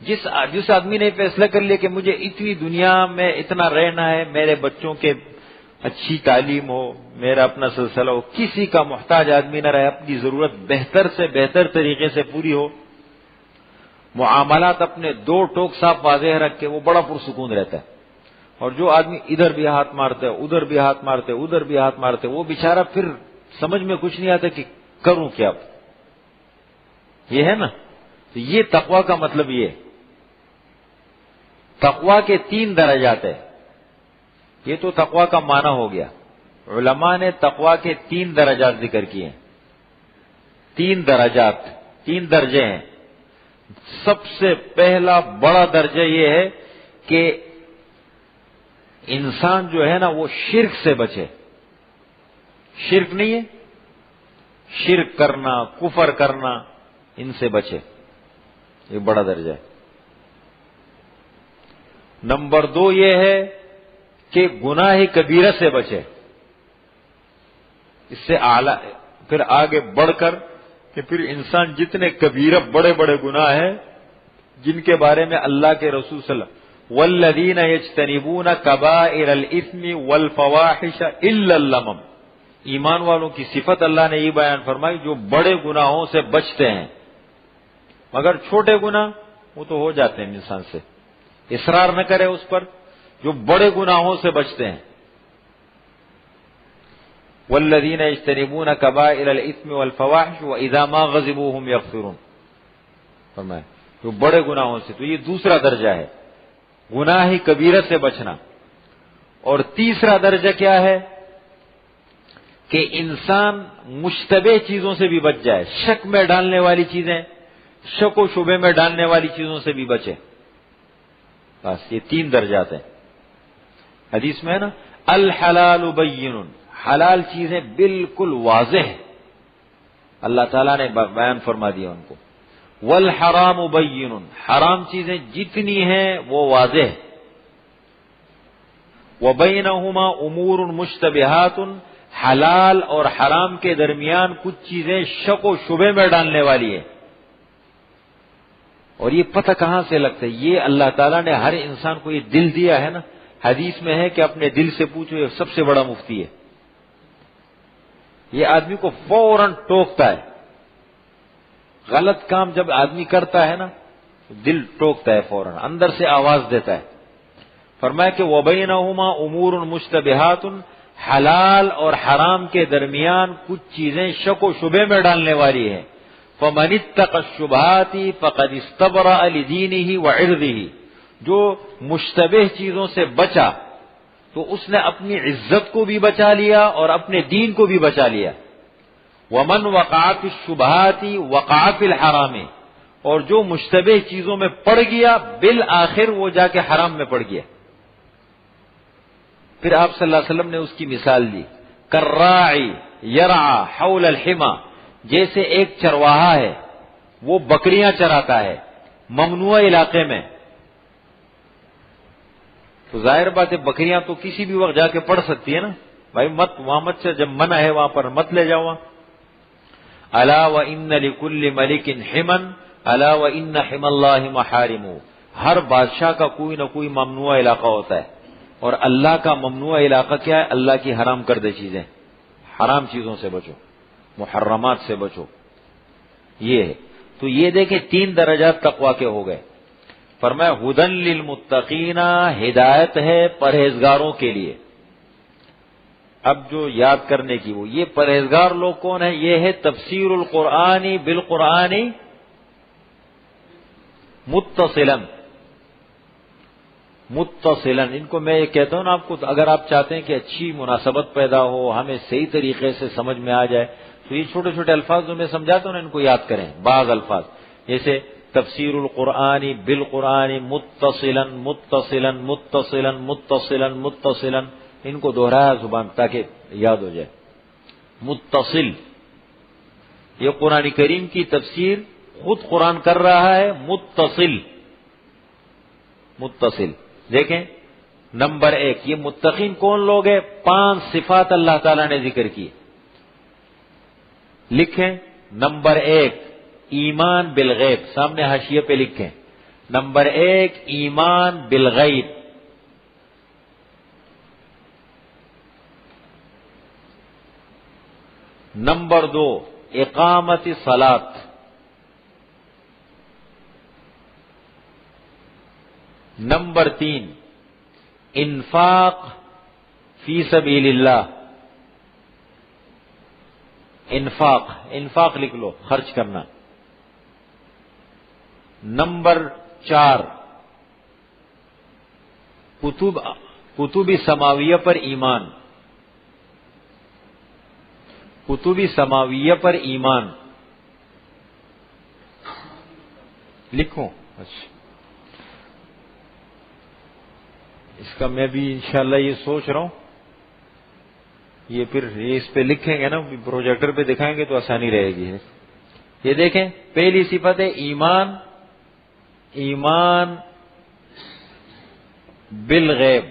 Speaker 1: جس آدمی نے فیصلہ کر لیا کہ مجھے اتنی دنیا میں اتنا رہنا ہے، میرے بچوں کے اچھی تعلیم ہو، میرا اپنا سلسلہ ہو، کسی کا محتاج آدمی نہ رہے، اپنی ضرورت بہتر سے بہتر طریقے سے پوری ہو، معاملات اپنے دو ٹوک صاف واضح رکھ کے، وہ بڑا پرسکون رہتا ہے۔ اور جو آدمی ادھر بھی ہاتھ مارتے، ادھر بھی ہاتھ مارتے، ادھر بھی ہاتھ مارتے، وہ بیچارہ پھر سمجھ میں کچھ نہیں آتا کہ کروں کیا۔ یہ ہے نا، تو یہ تقوی کا مطلب یہ ہے۔ تقوی کے 3 درجات ہیں، یہ تو تقوی کا معنی ہو گیا۔ علماء نے تقوی کے 3 درجات ذکر کیے ہیں، 3 درجات، 3 درجے ہیں۔ سب سے پہلا بڑا درجہ یہ ہے کہ انسان جو ہے نا وہ شرک سے بچے، شرک نہیں ہے، شرک کرنا، کفر کرنا، ان سے بچے، یہ بڑا درجہ ہے۔ نمبر 2 یہ ہے کہ گناہ کبیرہ سے بچے، اس سے اعلی پھر آگے بڑھ کر کہ پھر انسان جتنے کبیرہ بڑے بڑے گناہ ہیں جن کے بارے میں اللہ کے رسول صلی اللہ علیہ وسلم والذین یجتنبون کبائر الاثم والفواحش الا اللمم، ایمان والوں کی صفت اللہ نے یہ بیان فرمائی جو بڑے گناہوں سے بچتے ہیں، مگر چھوٹے گناہ وہ تو ہو جاتے ہیں انسان سے، اصرار نہ کرے اس پر، جو بڑے گناہوں سے بچتے ہیں۔ والذین یجتنبون کبائر الاثم والفواحش واذا ما غضبوا هم یغفرون، فرمایا جو بڑے گناہوں سے، تو یہ دوسرا درجہ ہے، گناہ کبیرہ سے بچنا۔ اور تیسرا درجہ کیا ہے کہ انسان مشتبہ چیزوں سے بھی بچ جائے، شک میں ڈالنے والی چیزیں، شک و شبے میں ڈالنے والی چیزوں سے بھی بچے. بس یہ 3 درجات ہیں. حدیث میں ہے نا، الحلال بین، حلال چیزیں بالکل واضح ہیں، اللہ تعالیٰ نے بیان فرما دیا ان کو. والحرام بین، حرام چیزیں جتنی ہیں وہ واضح ہیں. وبینہما امور مشتبہات، حلال اور حرام کے درمیان کچھ چیزیں شک و شبے میں ڈالنے والی ہیں. اور یہ پتہ کہاں سے لگتا ہے؟ یہ اللہ تعالیٰ نے ہر انسان کو یہ دل دیا ہے نا. حدیث میں ہے کہ اپنے دل سے پوچھو، یہ سب سے بڑا مفتی ہے. یہ آدمی کو فوراً ٹوکتا ہے. غلط کام جب آدمی کرتا ہے نا تو دل ٹوکتا ہے، فوراً اندر سے آواز دیتا ہے. فرمایا کہ وبینہما امور مشتبہات، حلال اور حرام کے درمیان کچھ چیزیں شک و شبے میں ڈالنے والی ہیں. فمن اتقى الشبہات فقد استبرأ لدینہ وعرضہ، جو مشتبہ چیزوں سے بچا تو اس نے اپنی عزت کو بھی بچا لیا اور اپنے دین کو بھی بچا لیا. ومن وقع فی الشبہات وقع فی الحرام، اور جو مشتبہ چیزوں میں پڑ گیا بالآخر وہ جا کے حرام میں پڑ گیا. پھر آپ صلی اللہ علیہ وسلم نے اس کی مثال دی، کالراعی یرعی حول الحمى، جیسے ایک چرواہا ہے وہ بکریاں چراتا ہے ممنوع علاقے میں. تو ظاہر بات ہے بکریاں تو کسی بھی وقت جا کے پڑ سکتی ہے نا، بھائی مت وہاں مت سے، جب منع ہے وہاں پر مت لے جاؤ. الا وان لکل ملک حما الا وان حمى اللہ محارم، ہر بادشاہ کا کوئی نہ کوئی ممنوع علاقہ ہوتا ہے، اور اللہ کا ممنوع علاقہ کیا ہے؟ اللہ کی حرام کردہ چیزیں. حرام چیزوں سے بچو، محرمات سے بچو. یہ ہے. تو یہ دیکھیں 3 درجات تقویٰ کے ہو گئے. فرمایا ہدن للمتقین، ہدایت ہے پرہیزگاروں کے لیے. اب جو یاد کرنے کی وہ یہ پرہیزگار لوگ کون ہیں؟ یہ ہے تفسیر القرآن بالقرآن متصلا. ان کو میں یہ کہتا ہوں نا آپ کو، اگر آپ چاہتے ہیں کہ اچھی مناسبت پیدا ہو، ہمیں صحیح طریقے سے سمجھ میں آ جائے، تو یہ چھوٹے چھوٹے الفاظ جو میں سمجھاتا ہوں نا ان کو یاد کریں. بعض الفاظ جیسے تفسیر القرآن بالقرآن متصلا متصلا متصلا متصلا متصلا، ان کو دہرایا زبان تاکہ یاد ہو جائے. متصل، یہ قرآن کریم کی تفسیر خود قرآن کر رہا ہے. متصل متصل. دیکھیں نمبر 1، یہ متقین کون لوگ ہیں؟ 5 صفات اللہ تعالیٰ نے ذکر کی. لکھیں نمبر 1 ایمان بالغیب، سامنے حاشیے پہ لکھیں. نمبر 1 ایمان بالغیب. نمبر 2 اقامت الصلاۃ. نمبر 3 انفاق فی سبیل اللہ. انفاق لکھ لو، خرچ کرنا. نمبر 4 کتب سماویہ پر ایمان. کتب سماویہ پر ایمان لکھوں. اچھا اس کا میں بھی انشاءاللہ یہ سوچ رہا ہوں، یہ پھر اس پہ لکھیں گے نا، پروجیکٹر پہ دکھائیں گے تو آسانی رہے گی. یہ دیکھیں پہلی صفت ہے ایمان. ایمان بالغیب.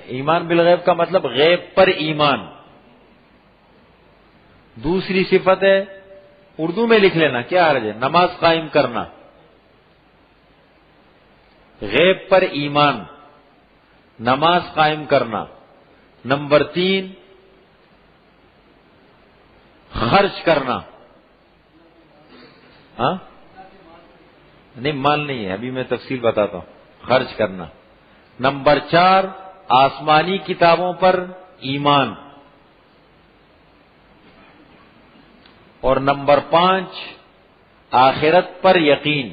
Speaker 1: ایمان بالغیب کا مطلب غیب پر ایمان. دوسری صفت ہے، اردو میں لکھ لینا کیا حرج ہے، نماز قائم کرنا. غیب پر ایمان، نماز قائم کرنا. نمبر 3 خرچ کرنا. ہاں نہیں مال نہیں ہے، ابھی میں تفصیل بتاتا ہوں. خرچ کرنا. نمبر 4 آسمانی کتابوں پر ایمان. اور نمبر 5 آخرت پر یقین.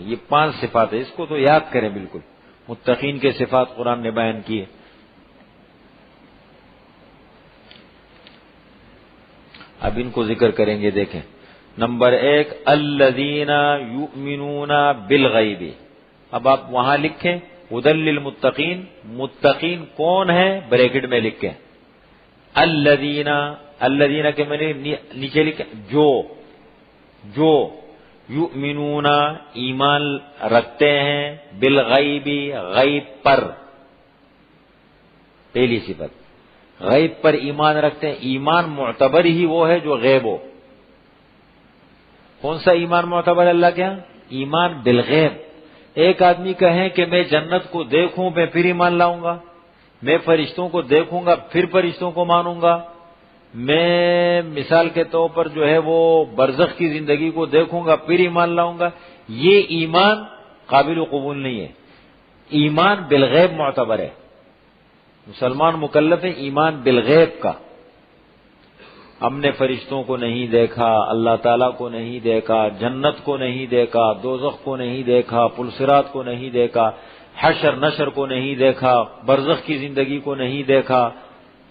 Speaker 1: یہ 5 صفات ہے، اس کو تو یاد کریں بالکل. متقین کے صفات قرآن نے بیان کیے. اب ان کو ذکر کریں گے، دیکھیں۔ نمبر 1 الذین یؤمنون بالغیب، اب آپ وہاں لکھیں ھدی للمتقین، متقین کون ہیں بریکٹ میں لکھیں، الذین، الذین کے میں نے نیچے لکھیں جو یؤمنون ایمان رکھتے ہیں، بالغیب غیب پر، پہلی صفت غیب پر ایمان رکھتے ہیں۔ ایمان معتبر ہی وہ ہے جو غیب ہو۔ کون سا ایمان معتبر ہے اللہ کے ہاں؟ ایمان بالغیب۔ ایک آدمی کہیں کہ میں جنت کو دیکھوں میں پھر ایمان لاؤں گا، میں فرشتوں کو دیکھوں گا پھر فرشتوں کو مانوں گا، میں مثال کے طور پر جو ہے وہ برزخ کی زندگی کو دیکھوں گا پھر ایمان لاؤں گا، یہ ایمان قابل قبول نہیں ہے۔ ایمان بالغیب معتبر ہے۔ مسلمان مکلف ہے ایمان بالغیب کا۔ ہم نے فرشتوں کو نہیں دیکھا، اللہ تعالیٰ کو نہیں دیکھا، جنت کو نہیں دیکھا، دوزخ کو نہیں دیکھا، پلسرات کو نہیں دیکھا، حشر نشر کو نہیں دیکھا، برزخ کی زندگی کو نہیں دیکھا،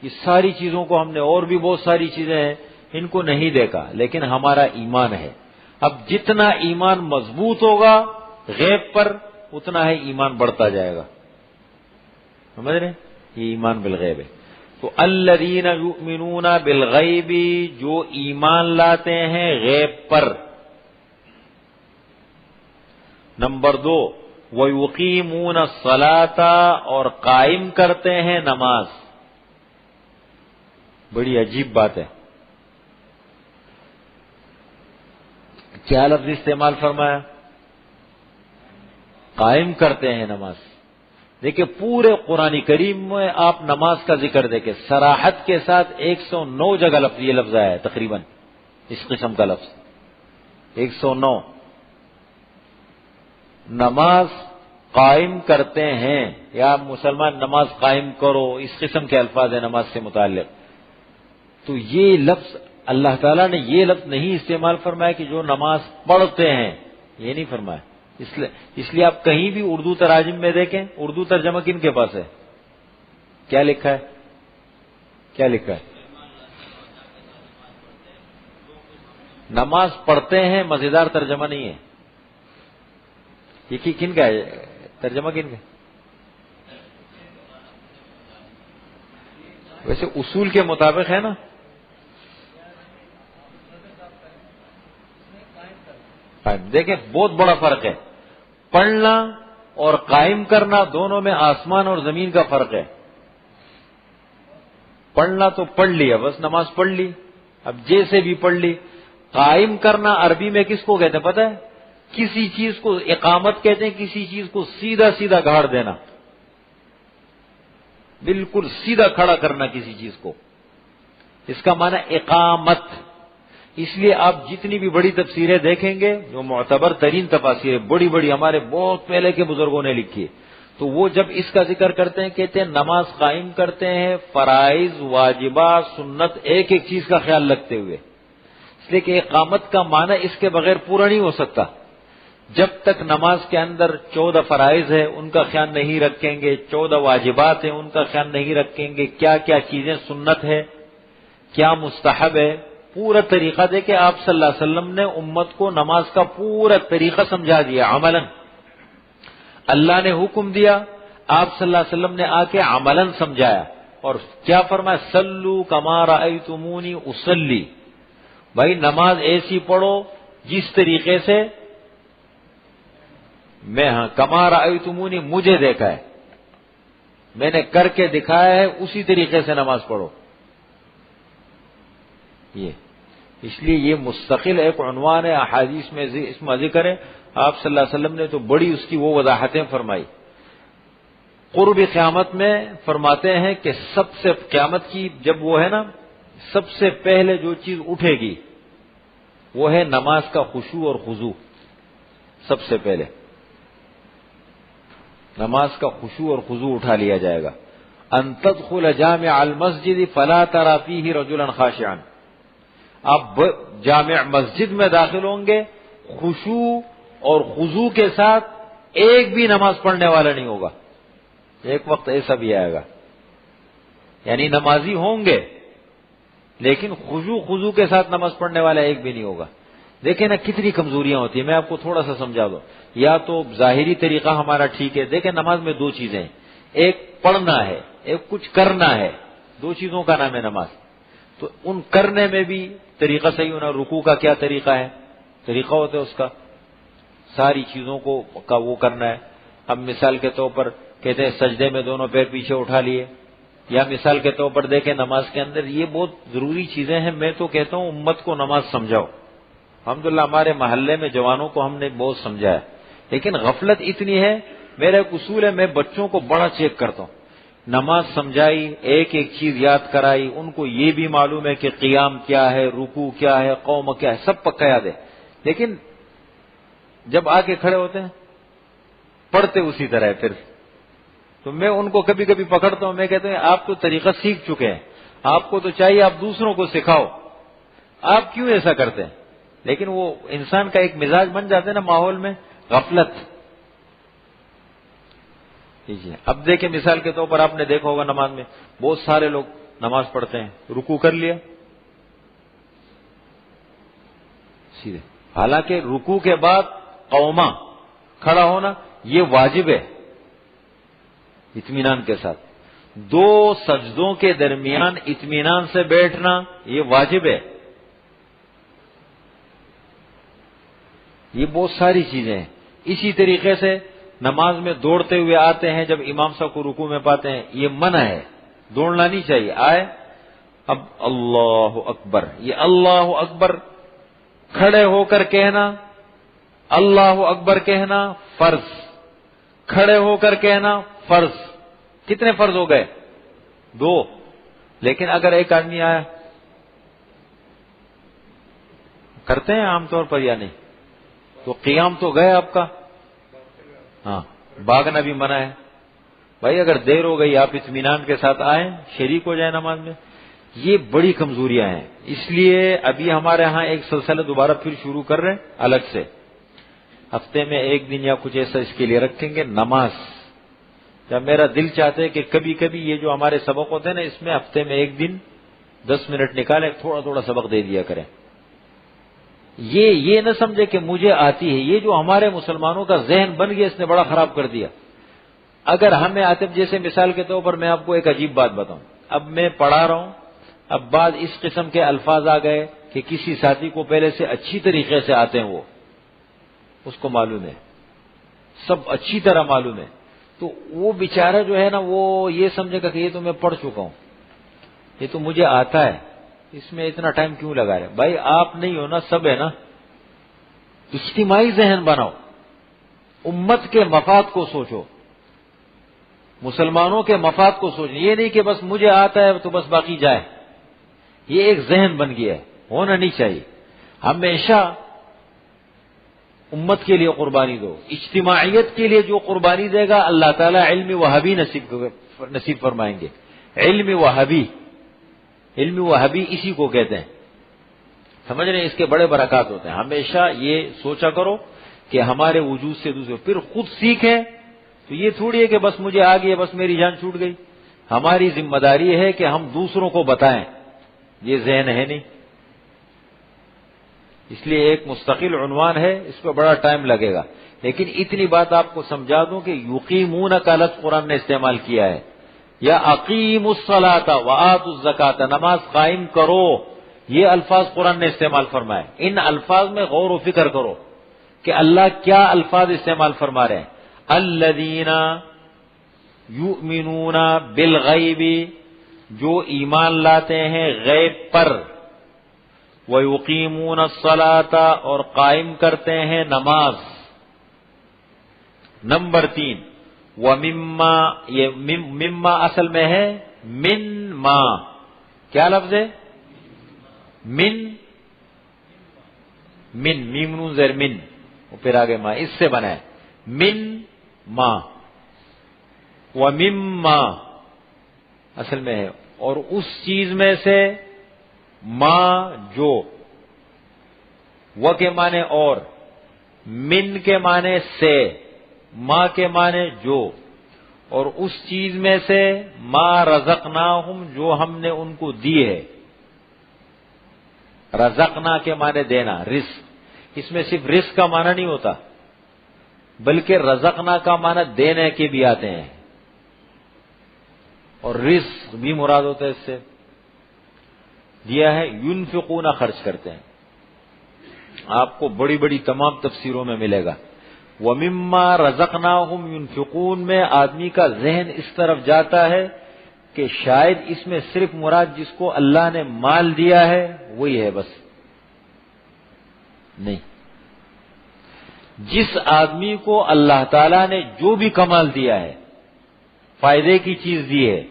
Speaker 1: یہ ساری چیزوں کو ہم نے، اور بھی بہت ساری چیزیں ہیں ان کو نہیں دیکھا، لیکن ہمارا ایمان ہے۔ اب جتنا ایمان مضبوط ہوگا غیب پر اتنا ہے ایمان بڑھتا جائے گا، سمجھ رہے ہیں؟ یہ ایمان بالغیب ہے۔ تو الذین یؤمنون بالغیب، جو ایمان لاتے ہیں غیب پر۔ نمبر 2 وَيُقِيمُونَ الصَّلَاةَ، اور قائم کرتے ہیں نماز۔ بڑی عجیب بات ہے، کیا لفظ استعمال فرمایا؟ قائم کرتے ہیں نماز۔ دیکھیں پورے قرآن کریم میں آپ نماز کا ذکر دیکھیں، صراحت کے ساتھ 109 جگہ لفظ یہ لفظ آیا ہے تقریباً، اس قسم کا لفظ 109۔ نماز قائم کرتے ہیں، یا مسلمان نماز قائم کرو، اس قسم کے الفاظ ہیں نماز سے متعلق۔ تو یہ لفظ اللہ تعالیٰ نے یہ لفظ نہیں استعمال فرمایا کہ جو نماز پڑھتے ہیں، یہ نہیں فرمایا۔ اس لیے آپ کہیں بھی اردو تراجم میں دیکھیں، اردو ترجمہ کن کے پاس ہے؟ کیا لکھا ہے؟ کیا لکھا ہے؟ نماز پڑھتے ہیں، مزیدار ترجمہ نہیں ہے۔ یہ کن کا ہے ترجمہ؟ کن کا؟ ویسے اصول کے مطابق ہے نا، دیکھیں بہت بڑا فرق ہے، پڑھنا اور قائم کرنا دونوں میں آسمان اور زمین کا فرق ہے۔ پڑھنا تو پڑھ لیا، بس نماز پڑھ لی، اب جیسے بھی پڑھ لی۔ قائم کرنا عربی میں کس کو کہتے ہیں پتہ ہے؟ کسی چیز کو اقامت کہتے ہیں، کسی چیز کو سیدھا سیدھا گاڑ دینا، بالکل سیدھا کھڑا کرنا کسی چیز کو، اس کا معنی اقامت۔ اس لیے آپ جتنی بھی بڑی تفسیریں دیکھیں گے، جو معتبر ترین تفاسیر بڑی بڑی ہمارے بہت پہلے کے بزرگوں نے لکھی ہے، تو وہ جب اس کا ذکر کرتے ہیں کہتے ہیں نماز قائم کرتے ہیں فرائض، واجبات، سنت، ایک ایک چیز کا خیال رکھتے ہوئے، اس لیے کہ اقامت کا معنی اس کے بغیر پورا نہیں ہو سکتا۔ جب تک نماز کے اندر 14 فرائض ہے ان کا خیال نہیں رکھیں گے، 14 واجبات ہیں ان کا خیال نہیں رکھیں گے، کیا کیا چیزیں سنت ہے، کیا مستحب ہے، پورا طریقہ دے کے آپ صلی اللہ علیہ وسلم نے امت کو نماز کا پورا طریقہ سمجھا دیا عملاً۔ اللہ نے حکم دیا، آپ صلی اللہ علیہ وسلم نے آ کے عملاً سمجھایا، اور کیا فرمایا؟ صلو کما رأیتمونی اصلی، بھائی نماز ایسی پڑھو جس طریقے سے میں، ہاں کما رأیتمونی مجھے دیکھا ہے، میں نے کر کے دکھایا ہے، اسی طریقے سے نماز پڑھو۔ یہ اس لیے یہ مستقل ایک عنوان ہے، احادیث میں اس میں ذکر ہے، آپ صلی اللہ علیہ وسلم نے تو بڑی اس کی وہ وضاحتیں فرمائی۔ قرب قیامت میں فرماتے ہیں کہ سب سے قیامت کی جب وہ ہے نا، سب سے پہلے جو چیز اٹھے گی وہ ہے نماز کا خشوع اور خضوع۔ سب سے پہلے نماز کا خشوع اور خضوع اٹھا لیا جائے گا۔ ان تدخل جامع المسجد فلا ترى فيه رجلا خاشعا، آپ جامع مسجد میں داخل ہوں گے، خشوع اور خضوع کے ساتھ ایک بھی نماز پڑھنے والا نہیں ہوگا۔ ایک وقت ایسا بھی آئے گا، یعنی نمازی ہوں گے لیکن خضوع کے ساتھ نماز پڑھنے والا ایک بھی نہیں ہوگا. دیکھیں نا کتنی کمزوریاں ہوتی ہیں. میں آپ کو تھوڑا سا سمجھا دوں. یا تو ظاہری طریقہ ہمارا ٹھیک ہے. دیکھیں نماز میں دو چیزیں ہیں, ایک پڑھنا ہے, ایک کچھ کرنا ہے. دو چیزوں کا نام ہے نماز. تو ان کرنے میں بھی طریقہ صحیح ہونا. رکوع کا کیا طریقہ ہے, طریقہ ہوتا ہے اس کا, ساری چیزوں کا وہ کرنا ہے. اب مثال کے طور پر کہتے ہیں سجدے میں دونوں پیر پیچھے اٹھا لیے, یا مثال کے طور پر دیکھیں نماز کے اندر یہ بہت ضروری چیزیں ہیں. میں تو کہتا ہوں امت کو نماز سمجھاؤ. الحمدللہ ہمارے محلے میں جوانوں کو ہم نے بہت سمجھایا, لیکن غفلت اتنی ہے. میرا ایک اصول ہے, میں بچوں کو بڑا چیک کرتا ہوں. نماز سمجھائی, ایک ایک چیز یاد کرائی, ان کو یہ بھی معلوم ہے کہ قیام کیا ہے, رکوع کیا ہے, قوم کیا ہے, سب پکا یاد ہے. لیکن جب آ کے کھڑے ہوتے ہیں پڑھتے اسی طرح ہے. پھر تو میں ان کو کبھی کبھی پکڑتا ہوں. میں کہتا ہوں آپ تو طریقہ سیکھ چکے ہیں, آپ کو تو چاہیے آپ دوسروں کو سکھاؤ, آپ کیوں ایسا کرتے ہیں؟ لیکن وہ انسان کا ایک مزاج بن جاتا ہے نا ماحول میں, غفلت. اب دیکھیں مثال کے طور پر آپ نے دیکھا ہوگا نماز میں بہت سارے لوگ نماز پڑھتے ہیں, رکوع کر لیا سیدھے, حالانکہ رکوع کے بعد قوما کھڑا ہونا یہ واجب ہے اطمینان کے ساتھ. دو سجدوں کے درمیان اطمینان سے بیٹھنا یہ واجب ہے. یہ بہت ساری چیزیں ہیں. اسی طریقے سے نماز میں دوڑتے ہوئے آتے ہیں, جب امام صاحب کو رکوع میں پاتے ہیں, یہ منع ہے, دوڑنا نہیں چاہیے. آئے اب اللہ اکبر, یہ اللہ اکبر کھڑے ہو کر کہنا, اللہ اکبر کہنا فرض, کھڑے ہو کر کہنا فرض. کتنے فرض ہو گئے؟ دو. لیکن اگر ایک آدمی آیا, کرتے ہیں عام طور پر یا نہیں, تو قیام تو گئے آپ کا. ہاں, بھاگنا بھی منع ہے. بھائی اگر دیر ہو گئی آپ اطمینان کے ساتھ آئیں, شریک ہو جائیں نماز میں. یہ بڑی کمزوریاں ہیں. اس لیے ابھی ہمارے ہاں ایک سلسلہ دوبارہ پھر شروع کر رہے ہیں الگ سے. ہفتے میں ایک دن یا کچھ ایسا اس کے لیے رکھیں گے نماز. جب میرا دل چاہتا ہے کہ کبھی کبھی یہ جو ہمارے سبق ہوتے ہیں نا, اس میں ہفتے میں ایک دن 10 منٹ نکالیں, تھوڑا تھوڑا سبق دے دیا کریں. یہ نہ سمجھے کہ مجھے آتی ہے. یہ جو ہمارے مسلمانوں کا ذہن بن گیا اس نے بڑا خراب کر دیا. اگر ہمیں آتے, جیسے مثال کے طور پر میں آپ کو ایک عجیب بات بتاؤں. اب میں پڑھا رہا ہوں, اب بعد اس قسم کے الفاظ آ گئے کہ کسی ساتھی کو پہلے سے اچھی طریقے سے آتے ہیں, وہ اس کو معلوم ہے, سب اچھی طرح معلوم ہے. تو وہ بیچارہ جو ہے نا وہ یہ سمجھے گا کہ یہ تو میں پڑھ چکا ہوں, یہ تو مجھے آتا ہے, اس میں اتنا ٹائم کیوں لگا رہے. بھائی آپ نہیں ہو نا, سب ہے نا. اجتماعی ذہن بناؤ, امت کے مفاد کو سوچو, مسلمانوں کے مفاد کو سوچو. یہ نہیں کہ بس مجھے آتا ہے تو بس باقی جائے. یہ ایک ذہن بن گیا ہے, ہونا نہیں چاہیے. ہمیشہ امت کے لیے قربانی دو. اجتماعیت کے لیے جو قربانی دے گا اللہ تعالیٰ علم وہابی نصیب فرمائیں گے. علم وہابی اسی کو کہتے ہیں. سمجھ رہے ہیں, اس کے بڑے برکات ہوتے ہیں. ہمیشہ یہ سوچا کرو کہ ہمارے وجود سے دوسرے پھر خود سیکھیں. تو یہ تھوڑی ہے کہ بس مجھے آ گیا بس میری جان چھوٹ گئی. ہماری ذمہ داری ہے کہ ہم دوسروں کو بتائیں. یہ ذہن ہے نہیں, اس لیے ایک مستقل عنوان ہے, اس پہ بڑا ٹائم لگے گا. لیکن اتنی بات آپ کو سمجھا دوں کہ یقیمون کا لفظ قرآن نے استعمال کیا ہے, یا اقیم الصلاۃ وآتوا الزکاۃ, نماز قائم کرو, یہ الفاظ قرآن نے استعمال فرمائے. ان الفاظ میں غور و فکر کرو کہ اللہ کیا الفاظ استعمال فرما رہے ہیں. الذین یؤمنون بالغیب, جو ایمان لاتے ہیں غیب پر, وَيُقِيمُونَ الصَّلَاةَ, اور قائم کرتے ہیں نماز. نمبر 3, وَمِمَّا, یہ مما اصل میں ہے من ما, کیا لفظ ہے؟ من میم نون زیر من, پھر آگے ما, اس سے بنا ہے من ما. وَمِمَّا اصل میں ہے, اور اس چیز میں سے, ما جو, و کے معنی اور, من کے معنی سے, ما کے معنی جو, اور اس چیز میں سے ما رزقناہم, جو ہم نے ان کو دی ہے. رزقنا کے معنی دینا، رزق، اس میں صرف رزق کا معنی نہیں ہوتا بلکہ رزقنا کا معنی دینے کے بھی آتے ہیں، اور رزق بھی مراد ہوتا ہے اس سے دیا ہے۔ ينفقون خرچ کرتے ہیں، آپ کو بڑی بڑی تمام تفسیروں میں ملے گا۔ وَمِمَّا رَزَقْنَاهُمْ يُنْفِقُونَ میں آدمی کا ذہن اس طرف جاتا ہے کہ شاید اس میں صرف مراد جس کو اللہ نے مال دیا ہے وہی ہے، بس نہیں، جس آدمی کو اللہ تعالیٰ نے جو بھی کمال دیا ہے، فائدے کی چیز دی ہے،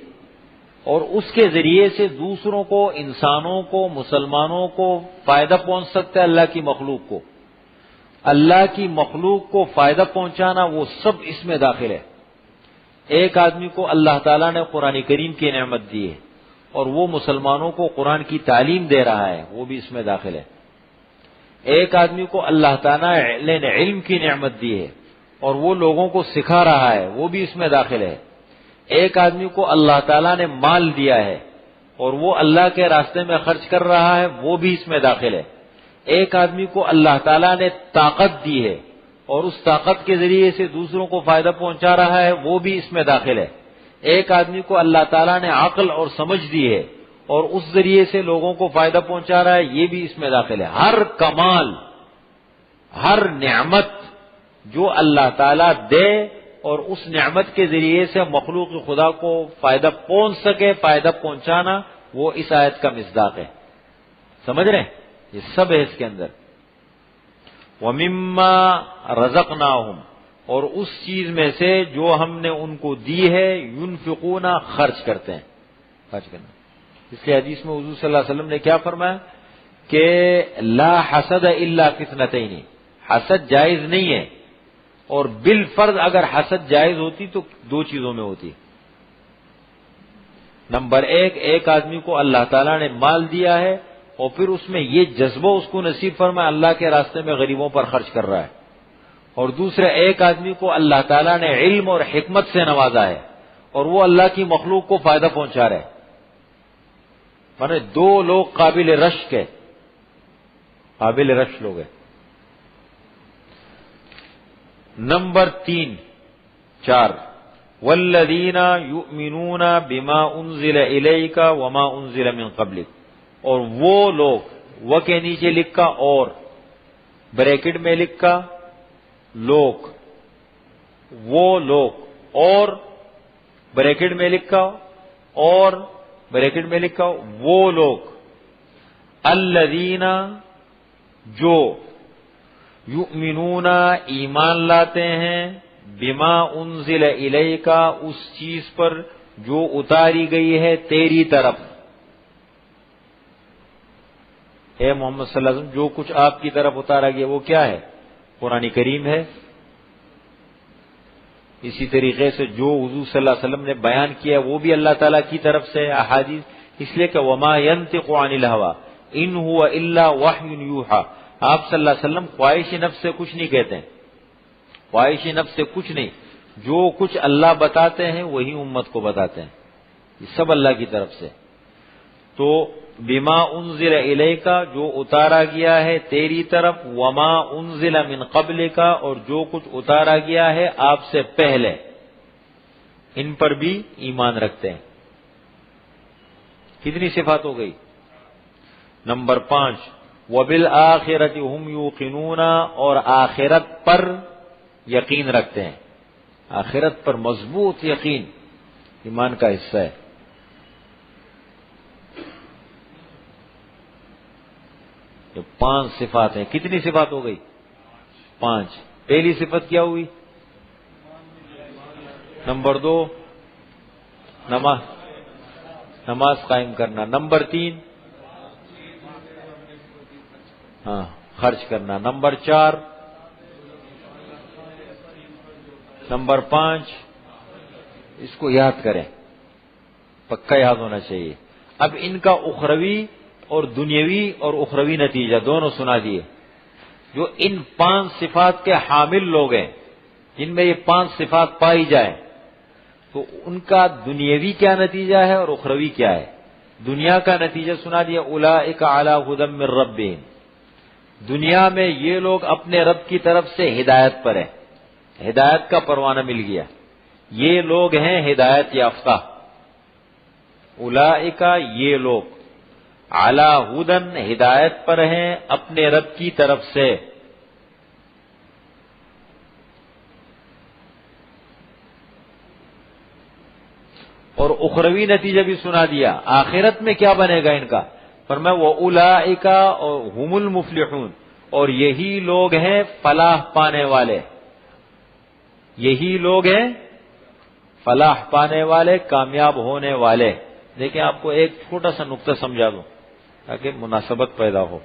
Speaker 1: اور اس کے ذریعے سے دوسروں کو، انسانوں کو، مسلمانوں کو فائدہ پہنچ سکتا ہے، اللہ کی مخلوق کو، اللہ کی مخلوق کو فائدہ پہنچانا، وہ سب اس میں داخل ہے۔ ایک آدمی کو اللہ تعالیٰ نے قرآن کریم کی نعمت دی ہے اور وہ مسلمانوں کو قرآن کی تعلیم دے رہا ہے، وہ بھی اس میں داخل ہے۔ ایک آدمی کو اللہ تعالیٰ نے علم کی نعمت دی ہے اور وہ لوگوں کو سکھا رہا ہے، وہ بھی اس میں داخل ہے۔ ایک آدمی کو اللہ تعالیٰ نے مال دیا ہے اور وہ اللہ کے راستے میں خرچ کر رہا ہے، وہ بھی اس میں داخل ہے۔ ایک آدمی کو اللہ تعالیٰ نے طاقت دی ہے اور اس طاقت کے ذریعے سے دوسروں کو فائدہ پہنچا رہا ہے، وہ بھی اس میں داخل ہے۔ ایک آدمی کو اللہ تعالیٰ نے عقل اور سمجھ دی ہے اور اس ذریعے سے لوگوں کو فائدہ پہنچا رہا ہے، یہ بھی اس میں داخل ہے۔ ہر کمال، ہر نعمت جو اللہ تعالیٰ دے اور اس نعمت کے ذریعے سے مخلوق خدا کو فائدہ پہنچ سکے، فائدہ پہنچانا، وہ اس آیت کا مصداق ہے۔ سمجھ رہے ہیں؟ یہ سب ہے اس کے اندر۔ وَمِمَّا رَزَقْنَاهُمْ، اور اس چیز میں سے جو ہم نے ان کو دی ہے، يُنْفِقُونَ خرچ کرتے ہیں، خرچ کرنا۔ اس لیے حدیث میں حضور صلی اللہ علیہ وسلم نے کیا فرمایا کہ لا حسد الا فی اثنتین، حسد جائز نہیں ہے، اور بالفرض اگر حسد جائز ہوتی تو دو چیزوں میں ہوتی۔ نمبر ایک آدمی کو اللہ تعالیٰ نے مال دیا ہے اور پھر اس میں یہ جذبہ اس کو نصیب فرمایا، اللہ کے راستے میں غریبوں پر خرچ کر رہا ہے، اور دوسرا ایک آدمی کو اللہ تعالیٰ نے علم اور حکمت سے نوازا ہے اور وہ اللہ کی مخلوق کو فائدہ پہنچا رہے ہیں۔ مانے دو لوگ قابل رشک ہے، قابل رشک لوگ ہیں۔ نمبر 4 والذین یؤمنون بما انزل الیک وما انزل من قبلک، اور وہ لوگ، وہ کے نیچے لکھا اور، بریکٹ میں لکھا لوگ، وہ لوگ، اور بریکٹ میں لکھا اور، بریکٹ میں لکھا وہ لوگ، الذین جو، یؤمنون ایمان لاتے ہیں، بما انزل الیک اس چیز پر جو اتاری گئی ہے تیری طرف، اے محمد صلی اللہ علیہ وسلم جو کچھ آپ کی طرف اتارا گیا وہ کیا ہے؟ قرآن کریم ہے۔ اسی طریقے سے جو حضور صلی اللہ علیہ وسلم نے بیان کیا وہ بھی اللہ تعالیٰ کی طرف سے احادیث، اس لیے کہ وما ينطق عن الهوى ان هو الا وحی یوحى، آپ صلی اللہ علیہ وسلم خواہش نفس سے کچھ نہیں کہتے ہیں، خواہش نفس سے کچھ نہیں، جو کچھ اللہ بتاتے ہیں وہی امت کو بتاتے ہیں، یہ سب اللہ کی طرف سے۔ تو بما انزل الیک جو اتارا گیا ہے تیری طرف، وما انزل من قبلک اور جو کچھ اتارا گیا ہے آپ سے پہلے، ان پر بھی ایمان رکھتے ہیں۔ کتنی صفات ہو گئی؟ نمبر 5 وبالآخرۃ هم یوقنون، اور آخرت پر یقین رکھتے ہیں، آخرت پر مضبوط یقین ایمان کا حصہ ہے۔ یہ 5 صفات ہیں۔ کتنی صفات ہو گئی؟ 5۔ پہلی صفت کیا ہوئی؟ نمبر 2 نماز قائم کرنا۔ نمبر 3 خرچ کرنا۔ نمبر 4 نمبر 5 اس کو یاد کریں، پکا یاد ہونا چاہیے۔ اب ان کا اخروی اور دنیاوی اور اخروی نتیجہ دونوں سنا دیے۔ جو ان 5 صفات کے حامل لوگ ہیں، جن میں یہ 5 صفات پائی جائیں، تو ان کا دنیاوی کیا نتیجہ ہے اور اخروی کیا ہے۔ دنیا کا نتیجہ سنا دیا، اولئک علی ھدی من ربہم، دنیا میں یہ لوگ اپنے رب کی طرف سے ہدایت پر ہیں، ہدایت کا پروانہ مل گیا، یہ لوگ ہیں ہدایت یافتہ، اولئک یہ لوگ، علی ھدی ہدایت پر ہیں اپنے رب کی طرف سے۔ اور اخروی نتیجہ بھی سنا دیا، آخرت میں کیا بنے گا ان کا، فرمایا وَأُولَئِكَ هُمُ الْمُفْلِحُونَ، اور یہی لوگ ہیں فلاح پانے والے، یہی لوگ ہیں فلاح پانے والے، کامیاب ہونے والے۔ دیکھیں آپ کو ایک چھوٹا سا نقطہ سمجھا دوں تاکہ مناسبت پیدا ہو۔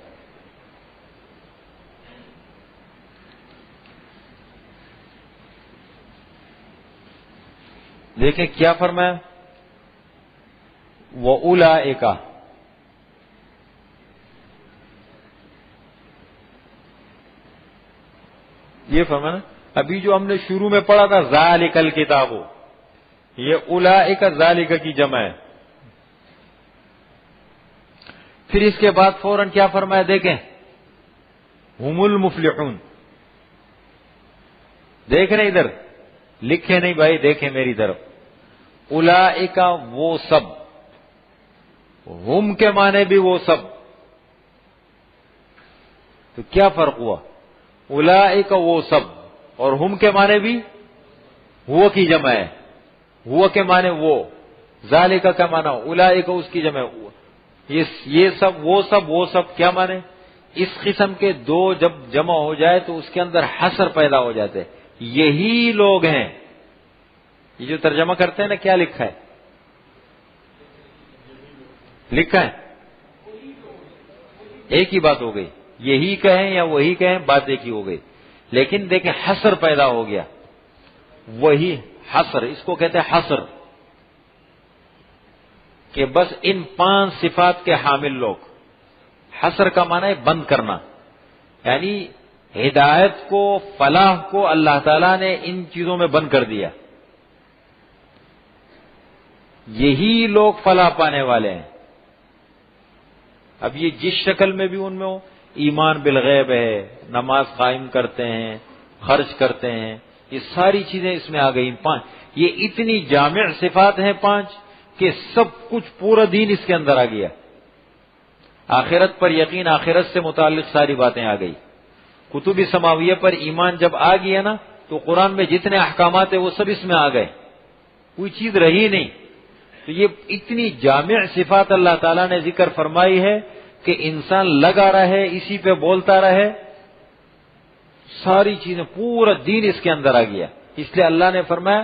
Speaker 1: دیکھیں کیا فرمایا، وَأُولَئِكَ، یہ فرمانا ابھی جو ہم نے شروع میں پڑھا تھا ذَلِكَ الْكِتَابُ، یہ اولئک ذالک کی جمع ہے۔ پھر اس کے بعد فوراً کیا فرمایا دیکھیں، ہم المفلحون، دیکھ رہے ادھر، لکھے نہیں بھائی، دیکھیں میری طرف، اولئک وہ سب، ہم کے معنی بھی وہ سب، تو کیا فرق ہوا، اولئک وہ سب اور ہم کے معنی بھی ہوا کی جمع ہے، ہوا کے معنی وہ، ذالک کا معنی اولئک اس کی جمع ہے، یہ سب وہ سب کیا معنی، اس قسم کے دو جب جمع ہو جائے تو اس کے اندر حصر پیدا ہو جاتے ہیں، یہی لوگ ہیں، یہ جو ترجمہ کرتے ہیں نا کیا لکھا ہے، لکھا ہے ایک ہی بات ہو گئی، یہی کہیں یا وہی کہیں بات ایک ہی ہو گئی، لیکن دیکھیں حصر پیدا ہو گیا، وہی حصر، اس کو کہتے ہیں حصر، کہ بس ان 5 صفات کے حامل لوگ، حصر کا معنی ہے بند کرنا، یعنی ہدایت کو، فلاح کو اللہ تعالیٰ نے ان چیزوں میں بند کر دیا، یہی لوگ فلاح پانے والے ہیں۔ اب یہ جس شکل میں بھی ان میں ہو، ایمان بالغیب ہے، نماز قائم کرتے ہیں، خرچ کرتے ہیں، یہ ساری چیزیں اس میں آ گئی، 5، یہ اتنی جامع صفات ہیں 5 کہ سب کچھ پورا دین اس کے اندر آ گیا، آخرت پر یقین، آخرت سے متعلق ساری باتیں آ گئی، کتب سماویہ پر ایمان جب آ گیا نا تو قرآن میں جتنے احکامات ہیں وہ سب اس میں آ گئے، کوئی چیز رہی نہیں، تو یہ اتنی جامع صفات اللہ تعالیٰ نے ذکر فرمائی ہے کہ انسان لگا رہے، اسی پہ بولتا رہے، ساری چیزیں، پورا دین اس کے اندر آ گیا، اس لیے اللہ نے فرمایا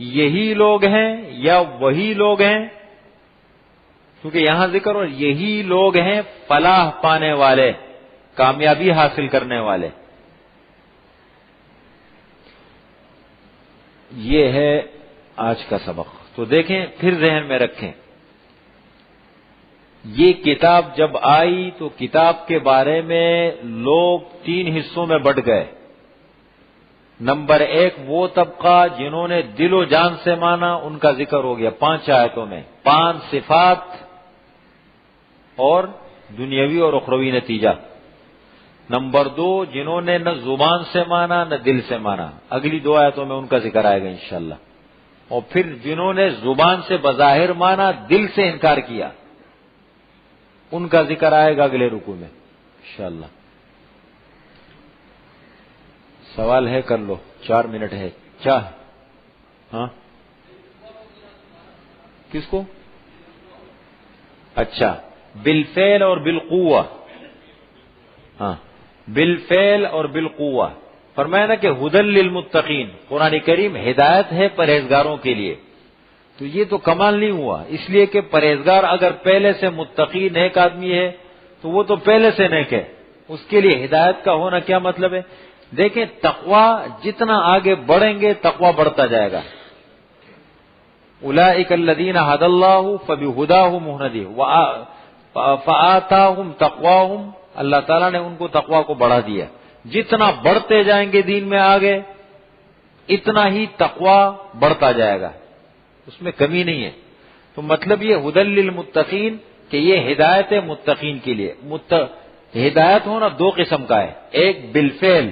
Speaker 1: یہی لوگ ہیں یا وہی لوگ ہیں، کیونکہ یہاں ذکر ہو یہی لوگ ہیں فلاح پانے والے، کامیابی حاصل کرنے والے۔ یہ ہے آج کا سبق، تو دیکھیں پھر ذہن میں رکھیں، یہ کتاب جب آئی تو کتاب کے بارے میں لوگ 3 حصوں میں بٹ گئے۔ نمبر 1 وہ طبقہ جنہوں نے دل و جان سے مانا، ان کا ذکر ہو گیا 5 آیتوں میں، 5 صفات اور دنیاوی اور اخروی نتیجہ۔ نمبر 2 جنہوں نے نہ زبان سے مانا نہ دل سے مانا، اگلی 2 آیتوں میں ان کا ذکر آئے گا انشاءاللہ۔ اور پھر جنہوں نے زبان سے بظاہر مانا، دل سے انکار کیا، ان کا ذکر آئے گا اگلے رکوع میں انشاءاللہ۔ سوال ہے کر لو، 4 منٹ ہے، کیا؟ ہاں کس کو؟ اچھا، بالفعل اور بالقوہ، ہاں بالفعل اور بالقوہ، فرمایا نا کہ ھدی للمتقین، قرآن کریم ہدایت ہے پرہیزگاروں کے لیے، تو یہ تو کمال نہیں ہوا، اس لیے کہ پرہیزگار اگر پہلے سے متقی نیک آدمی ہے تو وہ تو پہلے سے نیک ہے، اس کے لیے ہدایت کا ہونا کیا مطلب ہے؟ دیکھیں تقوی جتنا آگے بڑھیں گے تقوی بڑھتا جائے گا، اولئک الذین ھدی اللہ فبہداہ مہتدی فآتاہم تقواہم، اللہ تعالیٰ نے ان کو تقوی کو بڑھا دیا، جتنا بڑھتے جائیں گے دین میں آگے اتنا ہی تقوی بڑھتا جائے گا، اس میں کمی نہیں ہے۔ تو مطلب یہ ہدی للمتقین کہ یہ ہدایت ہے متقین کے لیے. ہدایت ہونا دو قسم کا ہے، ایک بالفعل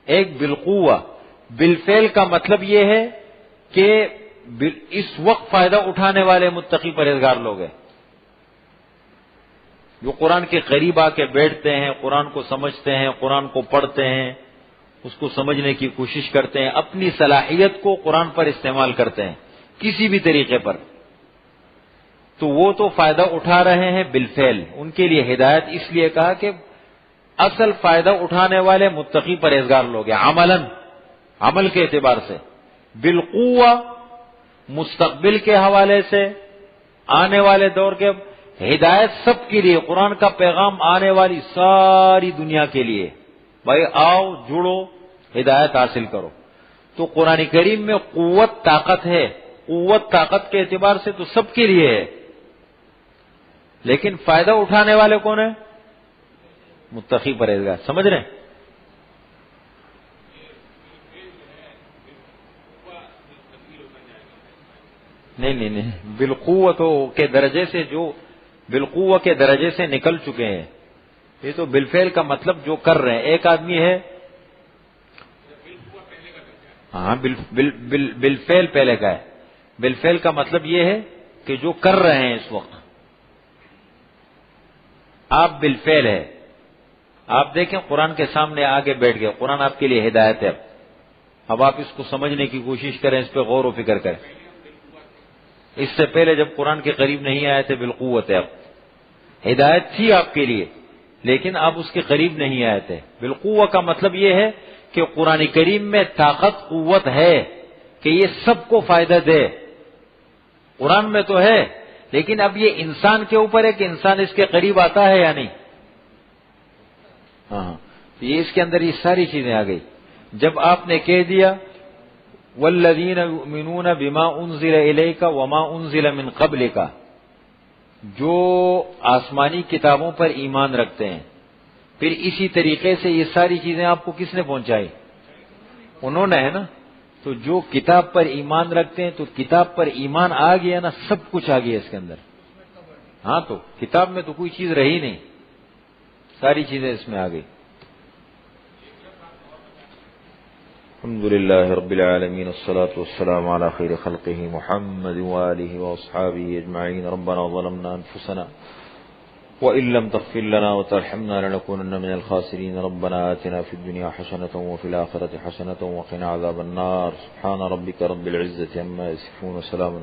Speaker 1: ایک بالقوہ. بالفعل کا مطلب یہ ہے کہ اس وقت فائدہ اٹھانے والے متقی پرہیزگار لوگ ہیں جو قرآن کے قریب آ کے بیٹھتے ہیں، قرآن کو سمجھتے ہیں، قرآن کو پڑھتے ہیں، اس کو سمجھنے کی کوشش کرتے ہیں، اپنی صلاحیت کو قرآن پر استعمال کرتے ہیں کسی بھی طریقے پر. تو وہ تو فائدہ اٹھا رہے ہیں بالفعل. ان کے لیے ہدایت اس لیے کہا کہ اصل فائدہ اٹھانے والے متقی پرہیزگار لوگ ہیں عمل کے اعتبار سے. بالقوہ مستقبل کے حوالے سے، آنے والے دور کے. ہدایت سب کے لیے، قرآن کا پیغام آنے والی ساری دنیا کے لیے. بھائی آؤ جڑو، ہدایت حاصل کرو. تو قرآن کریم میں قوت طاقت ہے، قوت طاقت کے اعتبار سے تو سب کے لیے ہے، لیکن فائدہ اٹھانے والے کون ہیں؟ متقی پرہیزگار. سمجھ رہے ہیں؟ نہیں بالقوت کے درجے سے، جو بالقوت کے درجے سے نکل چکے ہیں. یہ تو بالفعل کا مطلب جو کر رہے ہیں. ایک آدمی ہے، ہاں بالفعل پہلے کا ہے. بالفعل کا مطلب یہ ہے کہ جو کر رہے ہیں اس وقت. آپ بالفعل ہے. آپ دیکھیں قرآن کے سامنے آگے بیٹھ گئے، قرآن آپ کے لیے ہدایت ہے. اب آپ اس کو سمجھنے کی کوشش کریں، اس پہ غور و فکر کریں. اس سے پہلے جب قرآن کے قریب نہیں آئے تھے بالقوت ہے. اب ہدایت تھی آپ کے لیے لیکن آپ اس کے قریب نہیں آئے تھے. بالقوت کا مطلب یہ ہے کہ قرآن کریم میں طاقت قوت ہے کہ یہ سب کو فائدہ دے. قرآن میں تو ہے لیکن اب یہ انسان کے اوپر ہے کہ انسان اس کے قریب آتا ہے یا نہیں. ہاں تو یہ اس کے اندر یہ ساری چیزیں آ گئی. جب آپ نے کہہ دیا والذین یؤمنون بما انزل الیک وما انزل من قبلک، جو آسمانی کتابوں پر ایمان رکھتے ہیں، پھر اسی طریقے سے یہ ساری چیزیں آپ کو کس نے پہنچائی؟ انہوں نے، ہے نا. تو جو کتاب پر ایمان رکھتے ہیں تو کتاب پر ایمان آ گیا نا، سب کچھ آ گیا اس کے اندر. ہاں تو کتاب میں تو کوئی چیز رہی نہیں، ساری چیزیں اس میں آ گئی. الحمد للہ رب العالمین والصلاة والسلام على خیر خلقہ محمد وآلہ واصحابہ اجمعین. ربنا ظلمنا انفسنا وإن لم تغفر لنا وترحمنا لنكونن من الخاسرين. ربنا آتنا في الدنيا حسنة وفي الآخرة حسنة وقنا عذاب النار. سبحان ربك رب العزة عما يصفون وسلام